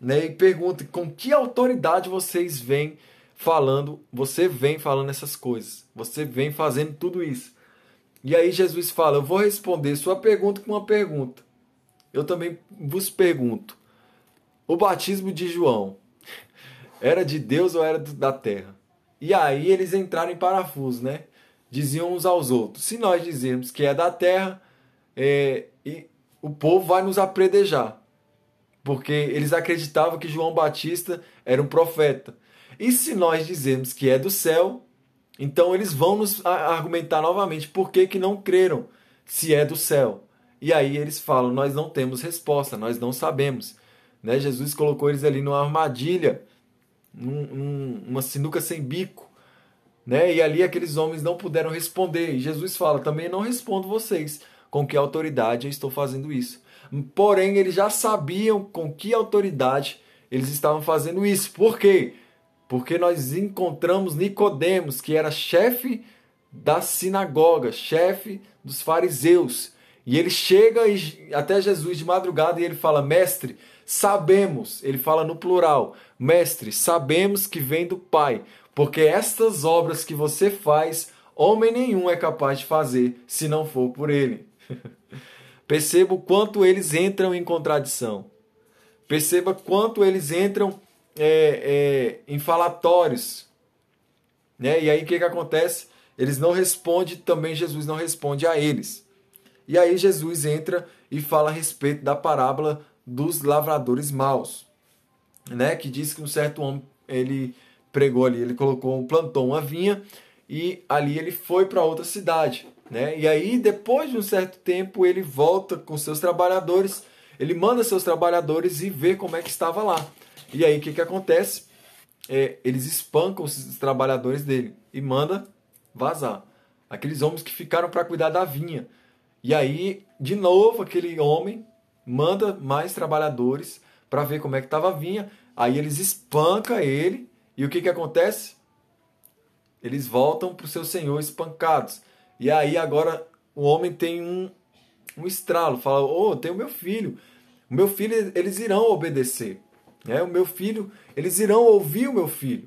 Né? E perguntam com que autoridade você vem falando essas coisas. Você vem fazendo tudo isso. E aí Jesus fala, eu vou responder sua pergunta com uma pergunta. Eu também vos pergunto, o batismo de João era de Deus ou era da terra? E aí eles entraram em parafuso, né? Diziam uns aos outros, se nós dizermos que é da terra, e o povo vai nos apredejar. Porque eles acreditavam que João Batista era um profeta. E se nós dizermos que é do céu, então eles vão nos argumentar novamente por que não creram se é do céu. E aí eles falam, nós não temos resposta, nós não sabemos. Né? Jesus colocou eles ali numa armadilha, numa sinuca sem bico. Né? E ali aqueles homens não puderam responder. E Jesus fala, também não respondo vocês com que autoridade eu estou fazendo isso. Porém, eles já sabiam com que autoridade eles estavam fazendo isso. Por quê? Porque nós encontramos Nicodemos, que era chefe da sinagoga, chefe dos fariseus. E ele chega até Jesus de madrugada e ele fala, mestre, sabemos, ele fala no plural, mestre, sabemos que vem do Pai, porque estas obras que você faz, homem nenhum é capaz de fazer, se não for por ele. Perceba o quanto eles entram em contradição. Perceba quanto eles entram em falatórios. Né? E aí o que acontece? Eles não respondem, também Jesus não responde a eles. E aí Jesus entra e fala a respeito da parábola dos lavradores maus. Né? Que diz que um certo homem, ele pregou ali, ele plantou uma vinha e ali ele foi para outra cidade. Né? E aí, depois de um certo tempo, ele volta com seus trabalhadores, ele manda seus trabalhadores e vê como é que estava lá. E aí, o que acontece? Eles espancam os trabalhadores dele e manda vazar. Aqueles homens que ficaram para cuidar da vinha. E aí, de novo, aquele homem manda mais trabalhadores para ver como é que estava a vinha. Aí eles espancam ele. E o que acontece? Eles voltam para o seu senhor espancados. E aí agora o homem tem um estralo, fala, tem o meu filho. O meu filho, eles irão obedecer. Né? O meu filho, eles irão ouvir o meu filho.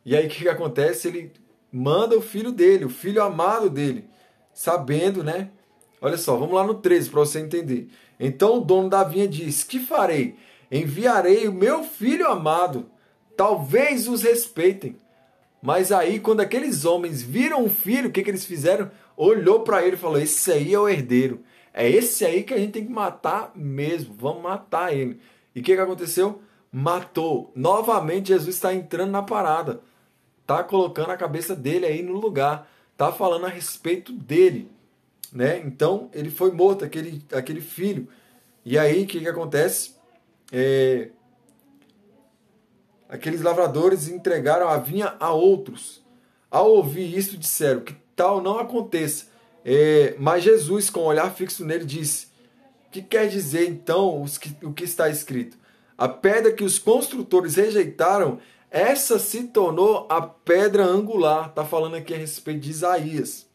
E aí o que acontece? Ele manda o filho dele, o filho amado dele, sabendo, né? Olha só, vamos lá no 13 para você entender. Então o dono da vinha disse, que farei? Enviarei o meu filho amado, talvez os respeitem. Mas aí, quando aqueles homens viram o filho, o que eles fizeram? Olhou para ele e falou, esse aí é o herdeiro. É esse aí que a gente tem que matar mesmo. Vamos matar ele. E o que aconteceu? Matou. Novamente, Jesus está entrando na parada. Está colocando a cabeça dele aí no lugar. Está falando a respeito dele. Né? Então, ele foi morto, aquele filho. E aí, o que acontece? Aqueles lavradores entregaram a vinha a outros. Ao ouvir isso, disseram que tal não aconteça. Mas Jesus, com o olhar fixo nele, disse, que quer dizer então o que está escrito? A pedra que os construtores rejeitaram, essa se tornou a pedra angular. Está falando aqui a respeito de Isaías.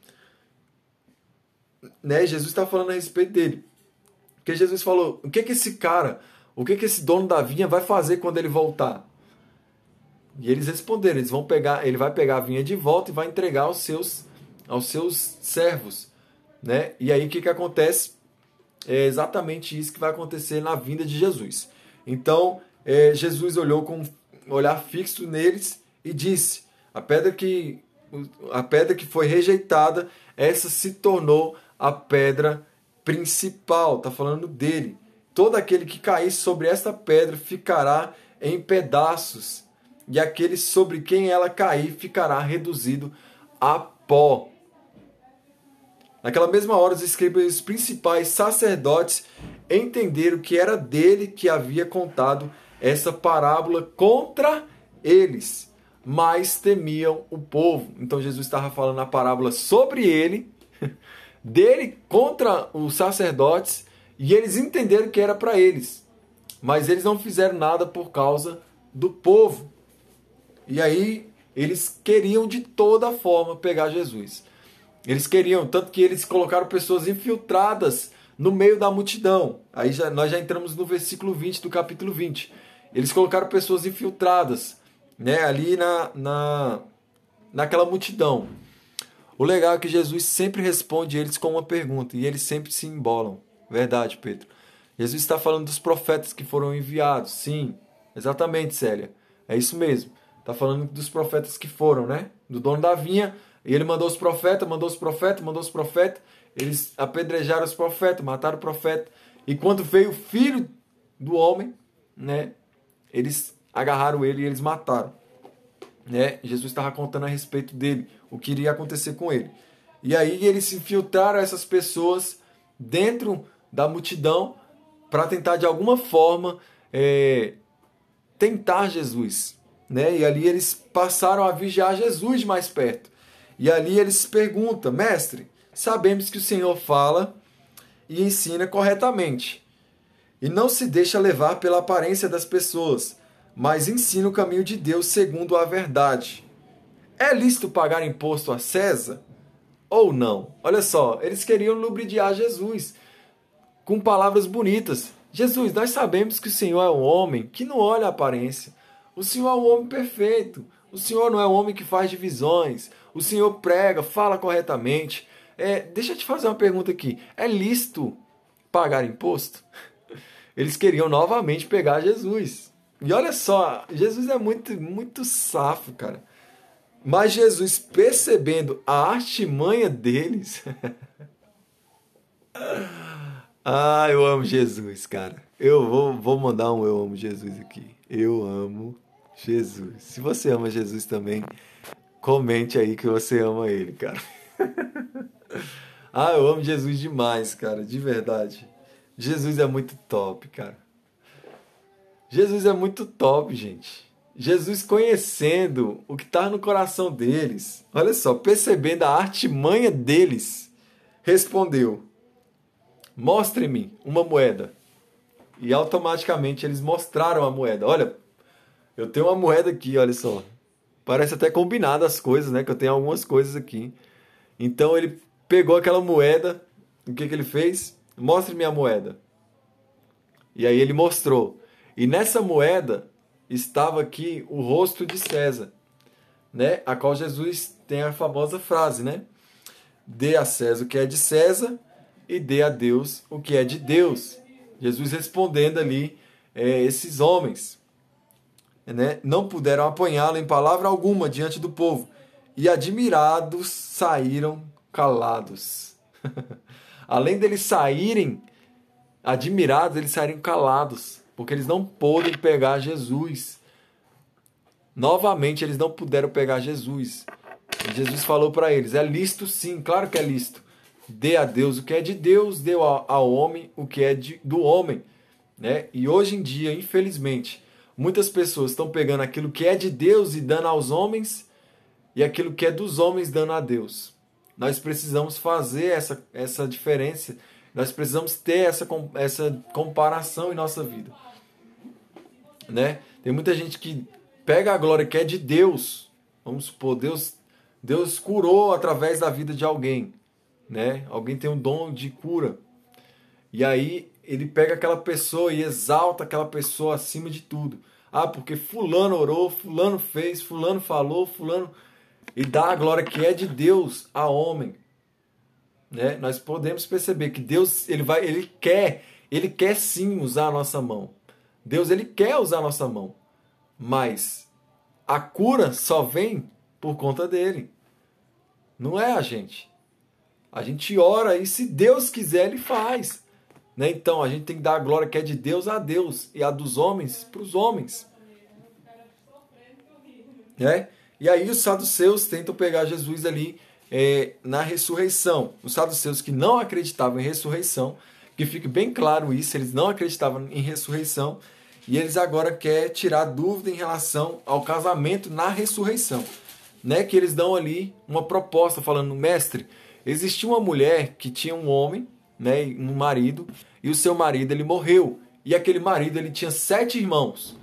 Né? Jesus está falando a respeito dele. Porque Jesus falou, o que esse cara, o que esse dono da vinha vai fazer quando ele voltar? E eles responderam, ele vai pegar a vinha de volta e vai entregar aos seus servos. Né? E aí o que acontece? É exatamente isso que vai acontecer na vinda de Jesus. Então, Jesus olhou com um olhar fixo neles e disse: a pedra que foi rejeitada, essa se tornou a pedra principal. Está falando dele. Todo aquele que cair sobre esta pedra ficará em pedaços, e aquele sobre quem ela cair ficará reduzido a pó. Naquela mesma hora, os escribas e os principais sacerdotes entenderam que era dele que havia contado essa parábola contra eles, mas temiam o povo. Então Jesus estava falando a parábola sobre ele, dele contra os sacerdotes, e eles entenderam que era para eles, mas eles não fizeram nada por causa do povo. E aí eles queriam de toda forma pegar Jesus. Eles queriam, tanto que eles colocaram pessoas infiltradas no meio da multidão. Aí nós já entramos no versículo 20 do capítulo 20. Eles colocaram pessoas infiltradas, né, ali naquela multidão. O legal é que Jesus sempre responde eles com uma pergunta, e eles sempre se embolam. Verdade, Pedro. Jesus está falando dos profetas que foram enviados. Sim, exatamente, Célia. É isso mesmo. Está falando dos profetas que foram, né? Do dono da vinha. E ele mandou os profetas. Eles apedrejaram os profetas, mataram o profeta. E quando veio o filho do homem, né? Eles agarraram ele e eles mataram. Né? Jesus estava contando a respeito dele, o que iria acontecer com ele. E aí eles se infiltraram essas pessoas dentro da multidão para tentar de alguma forma tentar Jesus, né? E ali eles passaram a vigiar Jesus de mais perto. E ali eles perguntam: mestre, sabemos que o Senhor fala e ensina corretamente e não se deixa levar pela aparência das pessoas, mas ensina o caminho de Deus segundo a verdade. É lícito pagar imposto a César ou não? Olha só, eles queriam lubridiar Jesus com palavras bonitas. Jesus, nós sabemos que o Senhor é um homem que não olha a aparência. O Senhor é um homem perfeito. O Senhor não é um homem que faz divisões. O Senhor prega, fala corretamente. Deixa eu te fazer uma pergunta aqui. É lícito pagar imposto? Eles queriam novamente pegar Jesus. E olha só, Jesus é muito, muito safo, cara. Mas Jesus, percebendo a artimanha deles... eu amo Jesus, cara. Eu vou mandar um eu amo Jesus aqui. Eu amo Jesus. Se você ama Jesus também, comente aí que você ama ele, cara. Eu amo Jesus demais, cara, de verdade. Jesus é muito top, cara. Jesus é muito top, gente. Jesus conhecendo o que está no coração deles, olha só, percebendo a artimanha deles, respondeu: mostre-me uma moeda. E automaticamente eles mostraram a moeda. Olha, eu tenho uma moeda aqui, olha só. Parece até combinado as coisas, né? Que eu tenho algumas coisas aqui. Então ele pegou aquela moeda. O que ele fez? Mostre-me a moeda. E aí ele mostrou. E nessa moeda estava aqui o rosto de César, né? A qual Jesus tem a famosa frase, né? Dê a César o que é de César e dê a Deus o que é de Deus. Jesus respondendo ali esses homens, né? Não puderam apanhá-lo em palavra alguma diante do povo, e admirados saíram calados. Além deles saírem admirados, eles saíram calados, porque eles não podem pegar Jesus. Novamente, eles não puderam pegar Jesus. E Jesus falou para eles: é lícito sim, claro que é lícito. Dê a Deus o que é de Deus, dê ao homem o que é do homem. Né? E hoje em dia, infelizmente, muitas pessoas estão pegando aquilo que é de Deus e dando aos homens, e aquilo que é dos homens dando a Deus. Nós precisamos fazer essa diferença, nós precisamos ter essa comparação em nossa vida. Né? Tem muita gente que pega a glória que é de Deus, vamos supor, Deus curou através da vida de alguém, né? Alguém tem um dom de cura, e aí ele pega aquela pessoa e exalta aquela pessoa acima de tudo. Porque fulano orou, fulano fez, fulano falou, fulano... E dá a glória que é de Deus a homem. Né? Nós podemos perceber que Deus ele quer sim usar a nossa mão. Deus, ele quer usar a nossa mão, mas a cura só vem por conta dele. Não é a gente. A gente ora e se Deus quiser, ele faz. Né? Então a gente tem que dar a glória que é de Deus a Deus e a dos homens para os homens. Né? E aí os saduceus tentam pegar Jesus ali na ressurreição. Os saduceus que não acreditavam em ressurreição, que fique bem claro isso, eles não acreditavam em ressurreição e eles agora querem tirar dúvida em relação ao casamento na ressurreição. Né? Que eles dão ali uma proposta falando, mestre, existia uma mulher que tinha um homem, né, um marido, e o seu marido ele morreu. E aquele marido ele tinha 7 irmãos.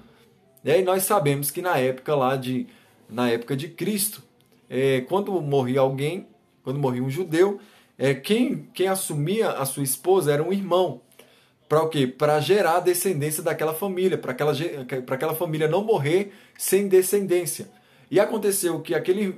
E nós sabemos que na época de Cristo, quando morria alguém, quando morria um judeu, quem assumia a sua esposa era um irmão. Para o quê? Para gerar descendência daquela família, para aquela família não morrer sem descendência. E aconteceu que aquele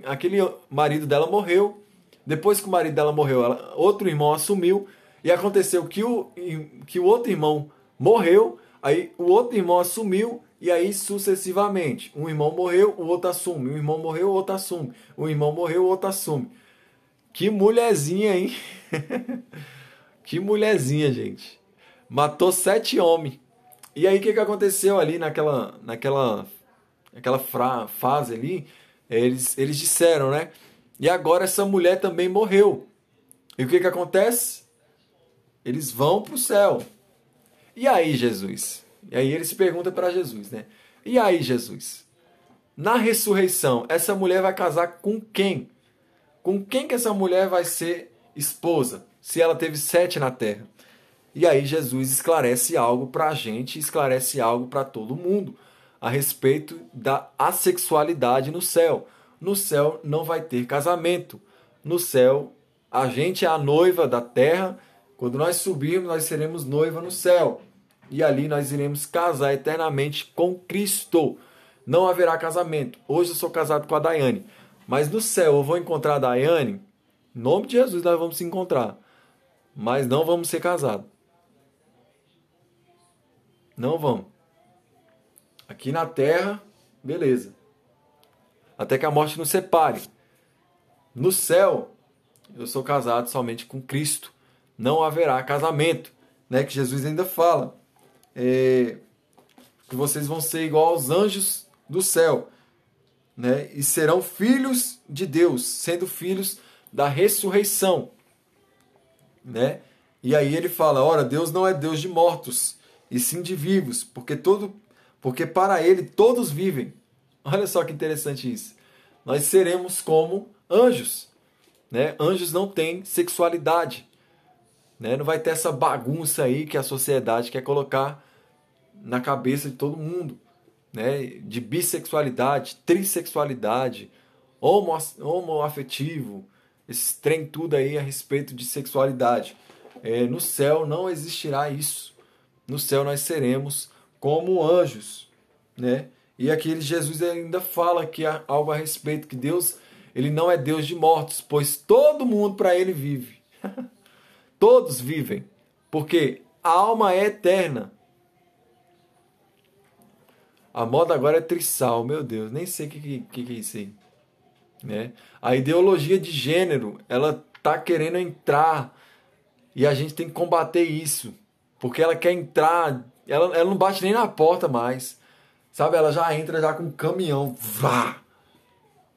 marido dela morreu. Depois que o marido dela morreu, outro irmão assumiu. E aconteceu que o outro irmão morreu. Aí o outro irmão assumiu. E aí sucessivamente. Um irmão morreu, o outro assume. Um irmão morreu, o outro assume. Um irmão morreu, o outro assume. Que mulherzinha, hein? Que mulherzinha, gente. Matou 7 homens. E aí o que aconteceu ali naquela fase ali, eles disseram, né? E agora essa mulher também morreu. E o que acontece? Eles vão para o céu. E aí, Jesus? E aí ele se pergunta para Jesus, né? E aí, Jesus? Na ressurreição, essa mulher vai casar com quem? Com quem que essa mulher vai ser esposa? Se ela teve 7 na terra. E aí Jesus esclarece algo para a gente, esclarece algo para todo mundo a respeito da assexualidade no céu. No céu não vai ter casamento. No céu, a gente é a noiva da terra. Quando nós subirmos, nós seremos noiva no céu. E ali nós iremos casar eternamente com Cristo. Não haverá casamento. Hoje eu sou casado com a Daiane. Mas no céu eu vou encontrar a Daiane. Em nome de Jesus nós vamos se encontrar. Mas não vamos ser casados. Não vamos. Aqui na terra, beleza. Até que a morte nos separe. No céu, eu sou casado somente com Cristo. Não haverá casamento. Né? Que Jesus ainda fala. Que vocês vão ser igual aos anjos do céu. Né? E serão filhos de Deus. Sendo filhos da ressurreição. Né? E aí ele fala, ora, Deus não é Deus de mortos, e sim de vivos. Porque para ele todos vivem. Olha só que interessante isso. Nós seremos como anjos. Né? Anjos não têm sexualidade. Né? Não vai ter essa bagunça aí que a sociedade quer colocar na cabeça de todo mundo. Né? De bissexualidade, trissexualidade, homoafetivo, esse trem tudo aí a respeito de sexualidade. No céu não existirá isso. No céu nós seremos como anjos, né? E aqui Jesus ainda fala que há algo a respeito, que Deus, ele não é Deus de mortos, pois todo mundo para ele vive. Todos vivem, porque a alma é eterna. A moda agora é trissal, meu Deus, nem sei o que é isso aí. Né? A ideologia de gênero, ela tá querendo entrar e a gente tem que combater isso, porque ela quer entrar, ela não bate nem na porta mais, sabe? Ela já entra já com um caminhão, vá!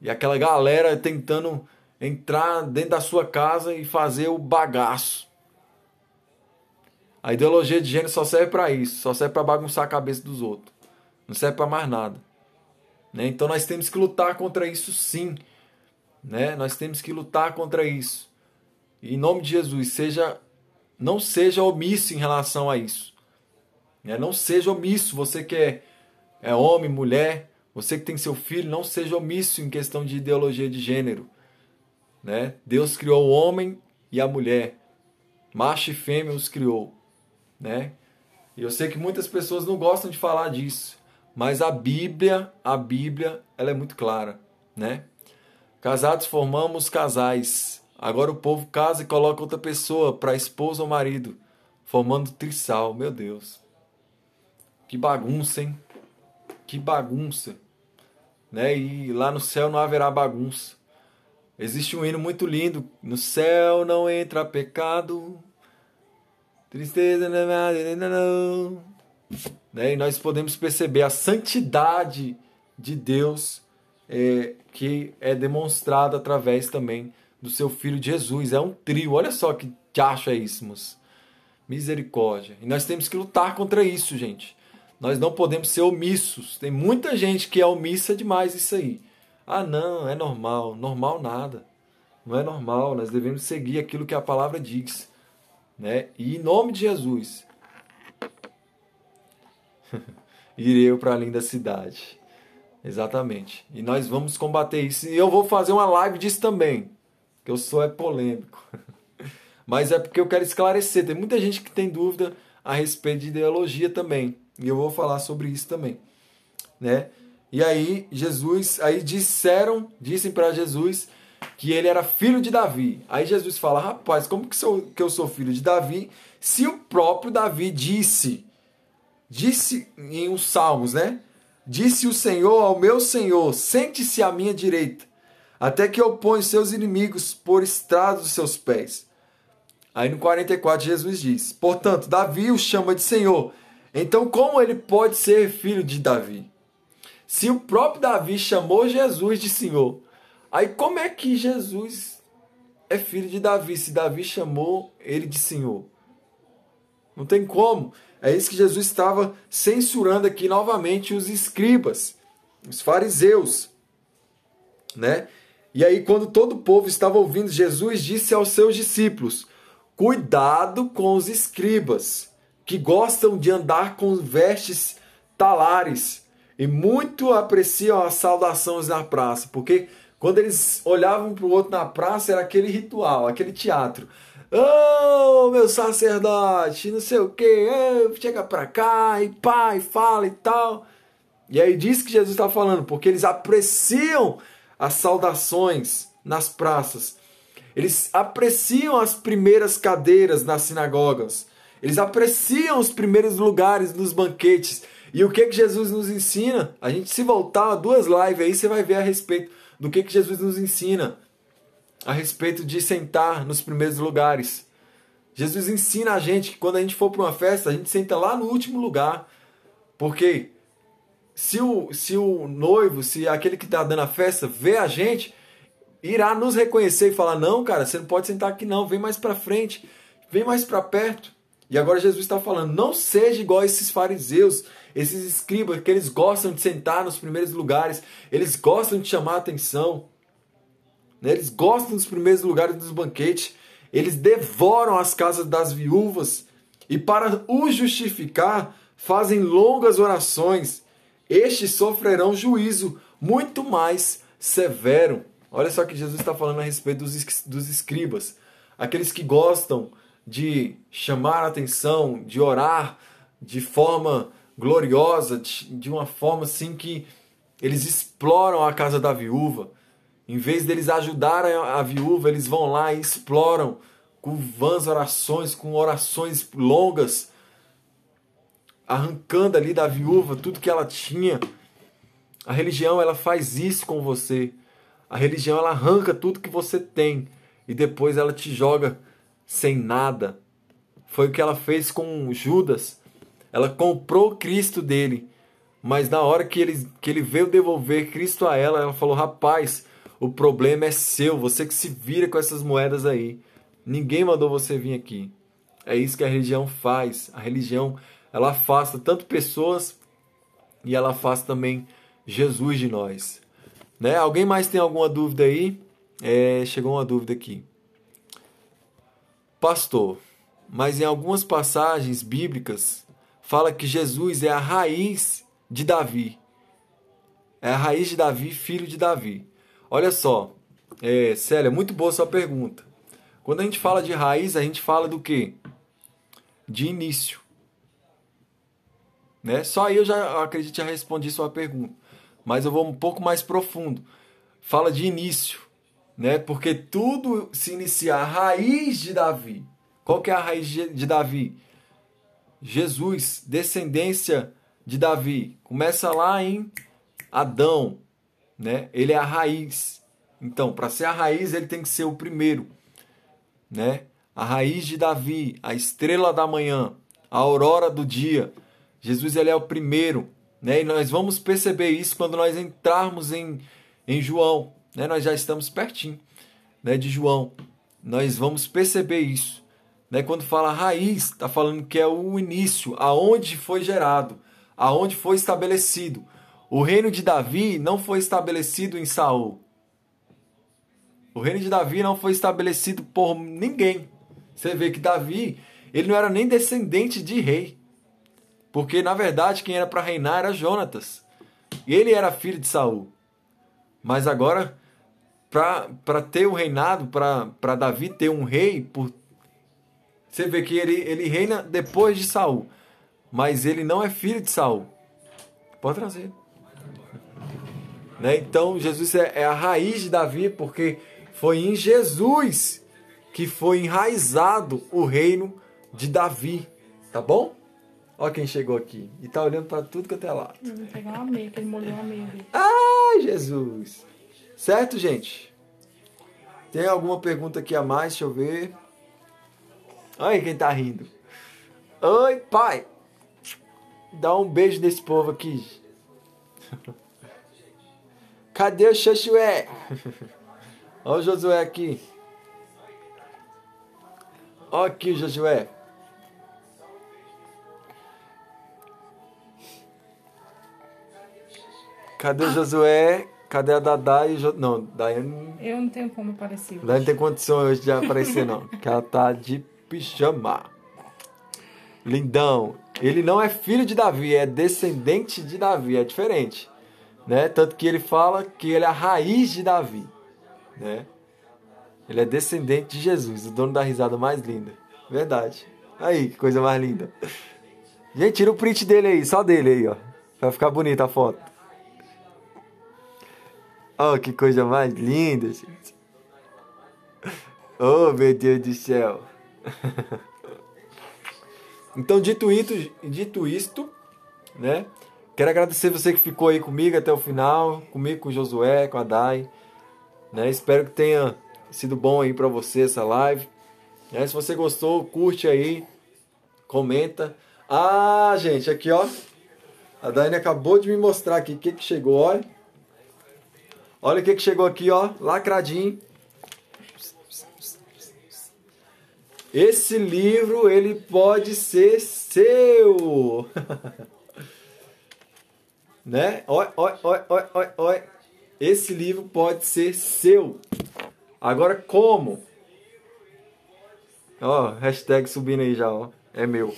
E aquela galera tentando entrar dentro da sua casa e fazer o bagaço. A ideologia de gênero só serve para isso, só serve para bagunçar a cabeça dos outros, não serve para mais nada. Né? Então nós temos que lutar contra isso sim. Né? Nós temos que lutar contra isso. E em nome de Jesus, não seja omisso em relação a isso. Né? Não seja omisso, você que é homem, mulher, você que tem seu filho, não seja omisso em questão de ideologia de gênero. Né? Deus criou o homem e a mulher. Macho e fêmea os criou. Né? E eu sei que muitas pessoas não gostam de falar disso. Mas a Bíblia, ela é muito clara. Né? Casados formamos casais. Agora o povo casa e coloca outra pessoa para esposa ou marido, formando trissal. Meu Deus. Que bagunça, hein? Que bagunça. Né? E lá no céu não haverá bagunça. Existe um hino muito lindo. No céu não entra pecado. Tristeza não. Né? E nós podemos perceber a santidade de Deus que é demonstrada através também do seu Filho Jesus. É um trio. Olha só que acho é isso, moço. Misericórdia. E nós temos que lutar contra isso, gente. Nós não podemos ser omissos. Tem muita gente que é omissa demais isso aí. Ah, não, é normal. Normal nada. Não é normal. Nós devemos seguir aquilo que a palavra diz. Né? E em nome de Jesus, irei eu para além da cidade. Exatamente. E nós vamos combater isso. E eu vou fazer uma live disso também. Que eu sou polêmico. Mas é porque eu quero esclarecer. Tem muita gente que tem dúvida a respeito de ideologia também. E eu vou falar sobre isso também. Né? E aí, dissem para Jesus que ele era filho de Davi. Aí Jesus fala, rapaz, como que eu sou filho de Davi se o próprio Davi disse em uns salmos, né? Disse o Senhor ao meu Senhor, sente-se à minha direita, até que eu ponha seus inimigos por estrado dos seus pés. Aí no 44 Jesus diz, portanto, Davi o chama de Senhor. Então como ele pode ser filho de Davi? Se o próprio Davi chamou Jesus de Senhor, aí como é que Jesus é filho de Davi, se Davi chamou ele de Senhor? Não tem como. É isso que Jesus estava censurando aqui novamente os escribas, os fariseus, né? E aí quando todo o povo estava ouvindo, Jesus disse aos seus discípulos, cuidado com os escribas, que gostam de andar com vestes talares e muito apreciam as saudações na praça, porque quando eles olhavam para o outro na praça era aquele ritual, aquele teatro. Oh, meu sacerdote, não sei o que, chega pra cá, e pai, fala e tal. E aí diz que Jesus está falando, porque eles apreciam as saudações nas praças. Eles apreciam as primeiras cadeiras nas sinagogas. Eles apreciam os primeiros lugares nos banquetes. E o que Jesus nos ensina? A gente se voltar a 2 lives aí, você vai ver a respeito do que Jesus nos ensina. A respeito de sentar nos primeiros lugares. Jesus ensina a gente que quando a gente for para uma festa, a gente senta lá no último lugar. Porque se o noivo, se aquele que está dando a festa, vê a gente, irá nos reconhecer e falar, não, cara, você não pode sentar aqui não, vem mais para frente, vem mais para perto. E agora Jesus está falando, não seja igual esses fariseus, esses escribas, que eles gostam de sentar nos primeiros lugares, eles gostam de chamar a atenção. Eles gostam dos primeiros lugares dos banquetes. Eles devoram as casas das viúvas. E para o justificar, fazem longas orações. Estes sofrerão juízo muito mais severo. Olha só que Jesus está falando a respeito dos escribas. Aqueles que gostam de chamar a atenção, de orar de forma gloriosa, de uma forma assim que eles exploram a casa da viúva. Em vez deles ajudarem a viúva, eles vão lá e exploram com vãs orações, com orações longas, arrancando ali da viúva tudo que ela tinha. A religião, ela faz isso com você. A religião, ela arranca tudo que você tem e depois ela te joga sem nada. Foi o que ela fez com Judas. Ela comprou Cristo dele, mas na hora que ele veio devolver Cristo a ela, ela falou, rapaz, o problema é seu, você que se vira com essas moedas aí. Ninguém mandou você vir aqui. É isso que a religião faz. A religião, ela afasta tanto pessoas e ela afasta também Jesus de nós. Né? Alguém mais tem alguma dúvida aí? Chegou uma dúvida aqui. Pastor, mas em algumas passagens bíblicas fala que Jesus é a raiz de Davi. É a raiz de Davi, filho de Davi. Olha só, Célia, muito boa sua pergunta. Quando a gente fala de raiz, a gente fala do quê? De início. Né? Só aí eu já acredito que já respondi sua pergunta. Mas eu vou um pouco mais profundo. Fala de início. Né? Porque tudo se inicia a raiz de Davi. Qual que é a raiz de Davi? Jesus, descendência de Davi? Começa lá em Adão, né? Ele é a raiz. Então, para ser a raiz, ele tem que ser o primeiro, né? A raiz de Davi, a estrela da manhã, a aurora do dia. Jesus, ele é o primeiro, né? E nós vamos perceber isso quando nós entrarmos em João, né? Nós já estamos pertinho, né, de João. Nós vamos perceber isso, né? Quando fala raiz, está falando que é o início, aonde foi gerado, aonde foi estabelecido. O reino de Davi não foi estabelecido em Saul. O reino de Davi não foi estabelecido por ninguém. Você vê que Davi, ele não era nem descendente de rei. Porque, na verdade, quem era para reinar era Jonatas. Ele era filho de Saul. Mas agora, para ter o reinado, para Davi ter um rei, você vê que ele reina depois de Saul. Mas ele não é filho de Saul. Pode trazer. Né? Então, Jesus é a raiz de Davi, porque foi em Jesus que foi enraizado o reino de Davi. Tá bom? Olha quem chegou aqui. E tá olhando para tudo que é lado. Eu vou pegar uma meia, que ele molhou uma meia ali. Ai, Jesus. Certo, gente? Tem alguma pergunta aqui a mais? Deixa eu ver. Olha quem tá rindo. Oi, pai. Dá um beijo nesse povo aqui. Cadê o Josué? Olha o Josué aqui. Olha aqui o Josué. Cadê o Josué? Cadê a Dadá e o Josué? Não, Daiane... Eu não tenho como aparecer hoje. Daiane não tem condições hoje de aparecer, não. Porque ela tá de pijama. Lindão. Ele não é filho de Davi, é descendente de Davi. É diferente. Né? Tanto que ele fala que ele é a raiz de Davi. Né? Ele é descendente de Jesus, o dono da risada mais linda. Verdade. Aí, que coisa mais linda. Gente, tira o print dele aí, só dele aí, ó. Vai ficar bonita a foto. Oh, que coisa mais linda, gente. Oh, meu Deus do céu. Então, dito isto, né? Quero agradecer você que ficou aí comigo até o final, comigo, com o Josué, com a Dai. Né? Espero que tenha sido bom aí pra você essa live. Né? Se você gostou, curte aí, comenta. Ah, gente, aqui ó, a Daiane acabou de me mostrar aqui o que chegou, olha. Olha o que chegou aqui, ó, lacradinho. Esse livro, ele pode ser seu. Né? Oi. Esse livro pode ser seu. Agora, como? Ó, hashtag subindo aí já, ó. É meu.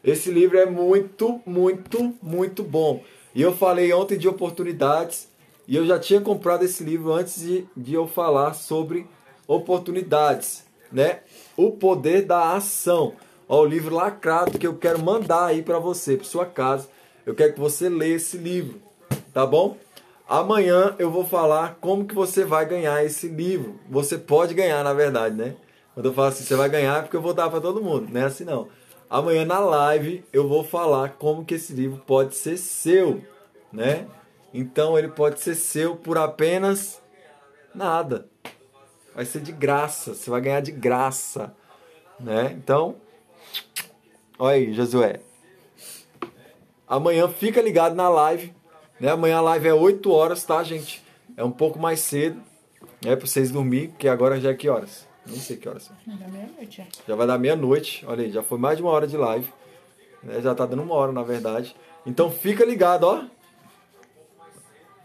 Esse livro é muito, muito, muito bom. E eu falei ontem de oportunidades. E eu já tinha comprado esse livro antes de eu falar sobre oportunidades, né? O poder da ação. Ó, o livro lacrado que eu quero mandar aí para você, para sua casa. Eu quero que você leia esse livro, tá bom? Amanhã eu vou falar como que você vai ganhar esse livro. Você pode ganhar, na verdade, né? Quando eu falo assim, você vai ganhar é porque eu vou dar para todo mundo, não é assim não. Amanhã na live eu vou falar como que esse livro pode ser seu, né? Então ele pode ser seu por apenas nada. Vai ser de graça, você vai ganhar de graça, né? Então, olha aí, Josué. Amanhã fica ligado na live, né? Amanhã a live é 8 horas, tá, gente? É um pouco mais cedo, né? Pra vocês dormir, porque agora já é que horas? Nem sei que horas são. Vai dar meia-noite já. Já vai dar meia-noite, olha aí, já foi mais de 1 hora de live. Né? Já tá dando 1 hora, na verdade. Então fica ligado, ó.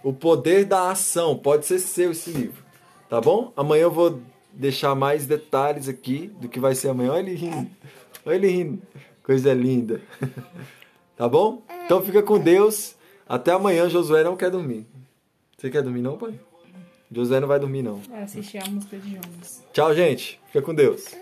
O poder da ação, pode ser seu esse livro, tá bom? Amanhã eu vou deixar mais detalhes aqui do que vai ser amanhã. Olha ele rindo, olha ele rindo, coisa linda. Tá bom? Então fica com Deus, até amanhã. Josué não quer dormir. Você quer dormir não, pai? Josué não vai dormir não. Vai assistir a música de Jonas. Tchau, gente, fica com Deus.